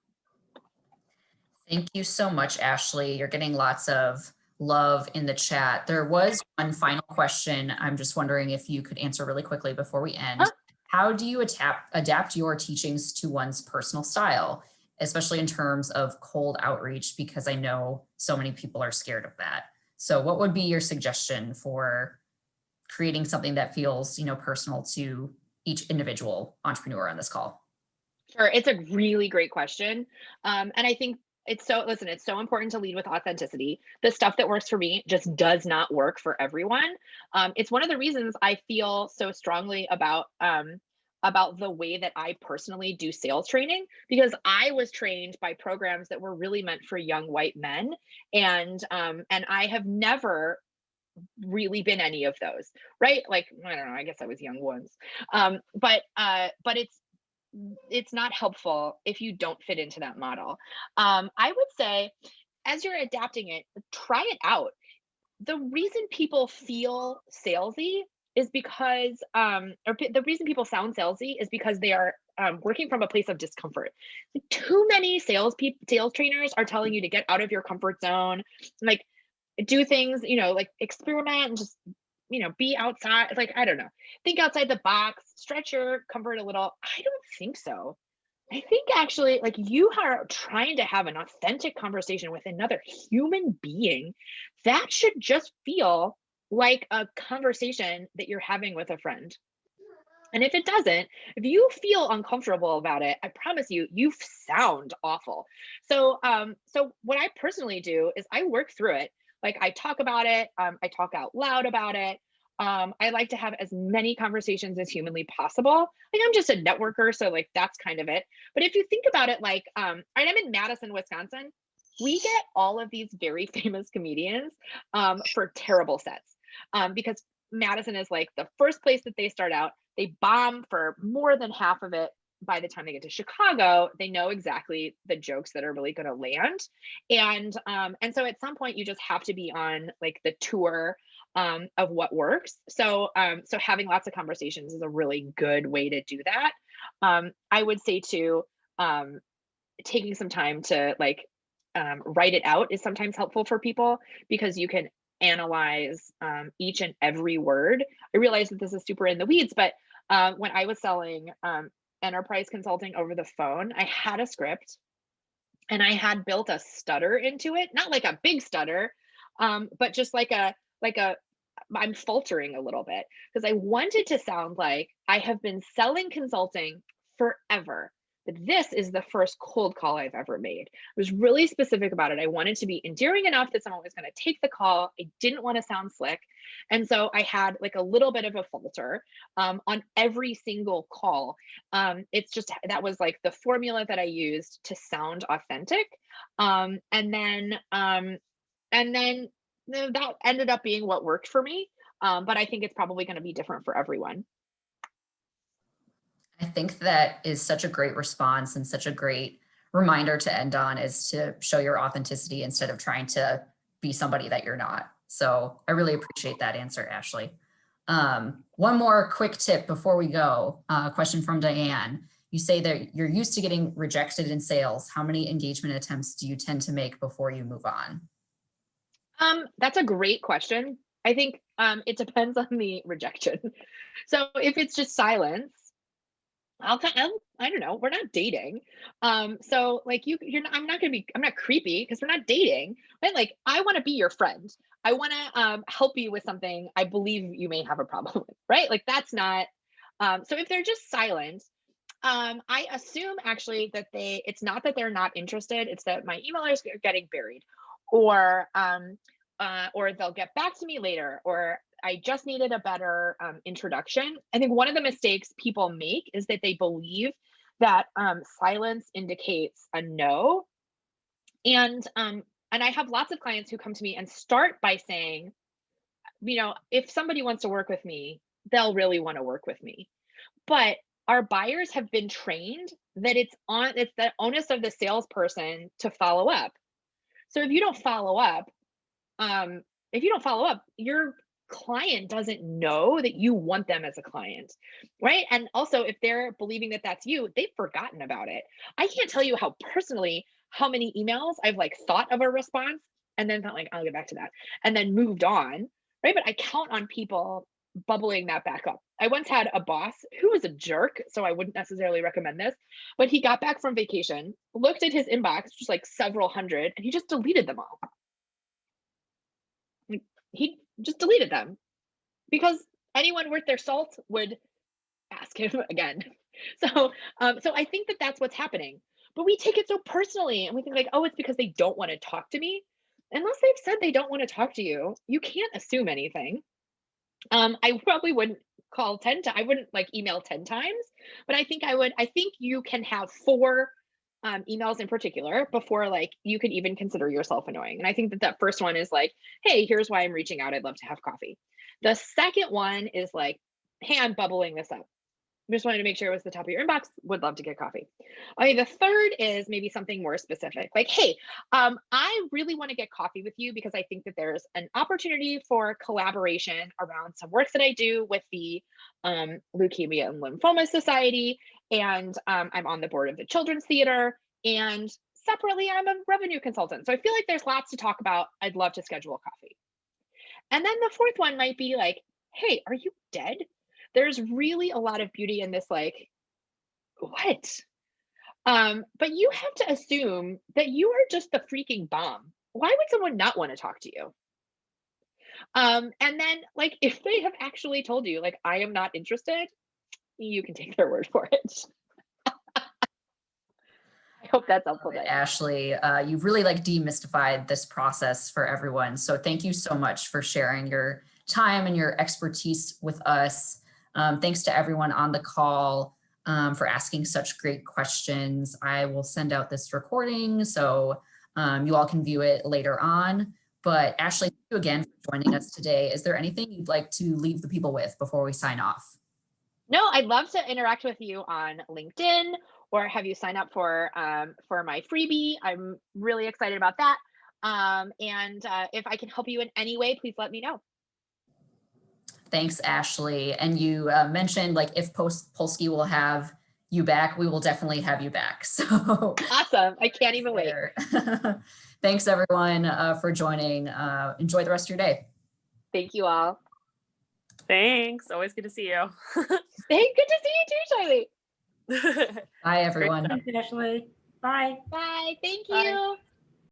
Thank you so much, Ashley. You're getting lots of love in the chat. There was one final question. I'm just wondering if you could answer really quickly before we end. How do you adapt your teachings to one's personal style, especially in terms of cold outreach? Because I know so many people are scared of that. So what would be your suggestion for creating something that feels, personal to each individual entrepreneur on this call? Sure. It's a really great question. And I think it's so important to lead with authenticity. The stuff that works for me just does not work for everyone. It's one of the reasons I feel so strongly about the way that I personally do sales training, because I was trained by programs that were really meant for young white men. And I have never really been any of those, right? Like, I don't know, I guess I was young once. But it's not helpful if you don't fit into that model. I would say, as you're adapting it, try it out. The reason people feel salesy is because, the reason people sound salesy is because they are working from a place of discomfort. Too many sales trainers are telling you to get out of your comfort zone, like do things, like experiment and just, be outside. Like, I don't know, think outside the box, stretch your comfort a little. I don't think so. I think actually, like, you are trying to have an authentic conversation with another human being. That should just feel like a conversation that you're having with a friend. And if it doesn't, if you feel uncomfortable about it, I promise you, you sound awful. So what I personally do is I work through it. Like, I talk about it, I talk out loud about it. I like to have as many conversations as humanly possible. Like, I'm just a networker, so like that's kind of it. But if you think about it, like, right, I'm in Madison, Wisconsin. We get all of these very famous comedians for terrible sets, because Madison is like the first place that they start out. They bomb for more than half of it. By the time they get to Chicago, they know exactly the jokes that are really going to land. And so at some point you just have to be on like the tour of what works. So having lots of conversations is a really good way to do that. I would say too, taking some time to like write it out is sometimes helpful for people, because you can analyze each and every word. I realize that this is super in the weeds, but when I was selling enterprise consulting over the phone, I had a script and I had built a stutter into it, not like a big stutter, but just like a I'm faltering a little bit because I wanted to sound like I have been selling consulting forever. But this is the first cold call I've ever made. I was really specific about it. I wanted to be endearing enough that someone was going to take the call. I didn't want to sound slick. And so I had like a little bit of a falter on every single call. It's just that was like the formula that I used to sound authentic. And then that ended up being what worked for me. But I think it's probably going to be different for everyone. I think that is such a great response and such a great reminder to end on, is to show your authenticity instead of trying to be somebody that you're not. So I really appreciate that answer, Ashley. One more quick tip before we go. A question from Diane. You say that you're used to getting rejected in sales. How many engagement attempts do you tend to make before you move on? That's a great question. I think it depends on the rejection. So if it's just silence, I don't know. We're not dating. So like you're not, I'm not creepy because we're not dating, right? Like, I want to be your friend. I want to help you with something I believe you may have a problem with, right? Like, that's not, so if they're just silent, I assume actually that it's not that they're not interested. It's that my email is getting buried, or they'll get back to me later, or I just needed a better introduction. I think one of the mistakes people make is that they believe that silence indicates a no. And I have lots of clients who come to me and start by saying, if somebody wants to work with me, they'll really want to work with me. But our buyers have been trained that it's the onus of the salesperson to follow up. So if you don't follow up, your client doesn't know that you want them as a client, right? And also, if they're believing that that's you, they've forgotten about it. I can't tell you how many emails I've like thought of a response and then thought like, I'll get back to that, and then moved on, right? But I count on people bubbling that back up. I once had a boss who was a jerk, so I wouldn't necessarily recommend this, but he got back from vacation, looked at his inbox, just like several hundred, and he just deleted them all. He just deleted them because anyone worth their salt would ask him again. So I think that that's what's happening. But we take it so personally, and we think like, oh, it's because they don't want to talk to me. Unless they've said they don't want to talk to you, you can't assume anything. I probably wouldn't call 10 times. I wouldn't like email 10 times, but I think you can have 4 emails in particular before like you could even consider yourself annoying. And I think that first one is like, hey, here's why I'm reaching out. I'd love to have coffee. The second one is like, hey, I'm bubbling this up. Just wanted to make sure it was the top of your inbox. Would love to get coffee. Okay, the third is maybe something more specific. Like, hey, I really want to get coffee with you because I think that there's an opportunity for collaboration around some work that I do with the Leukemia and Lymphoma Society, and I'm on the board of the Children's Theater, and separately, I'm a revenue consultant. So I feel like there's lots to talk about. I'd love to schedule a coffee. And then the fourth one might be like, hey, are you dead? There's really a lot of beauty in this, like, what? But you have to assume that you are just the freaking bomb. Why would someone not want to talk to you? And then, like, if they have actually told you, like, I am not interested, you can take their word for it. I hope that's helpful. Ashley, you've really like demystified this process for everyone. So thank you so much for sharing your time and your expertise with us. Thanks to everyone on the call for asking such great questions. I will send out this recording so you all can view it later on. But Ashley, thank you again for joining us today. Is there anything you'd like to leave the people with before we sign off? No, I'd love to interact with you on LinkedIn or have you sign up for my freebie. I'm really excited about that. And if I can help you in any way, please let me know. Thanks, Ashley. And you mentioned like if Polsky will have you back, we will definitely have you back. So awesome. I can't even wait. Thanks everyone for joining. Enjoy the rest of your day. Thank you all. Thanks. Always good to see you. Hey, good to see you too, Charlie. Bye, everyone. Thanks, Ashley. Bye. Bye. Thank Bye. you.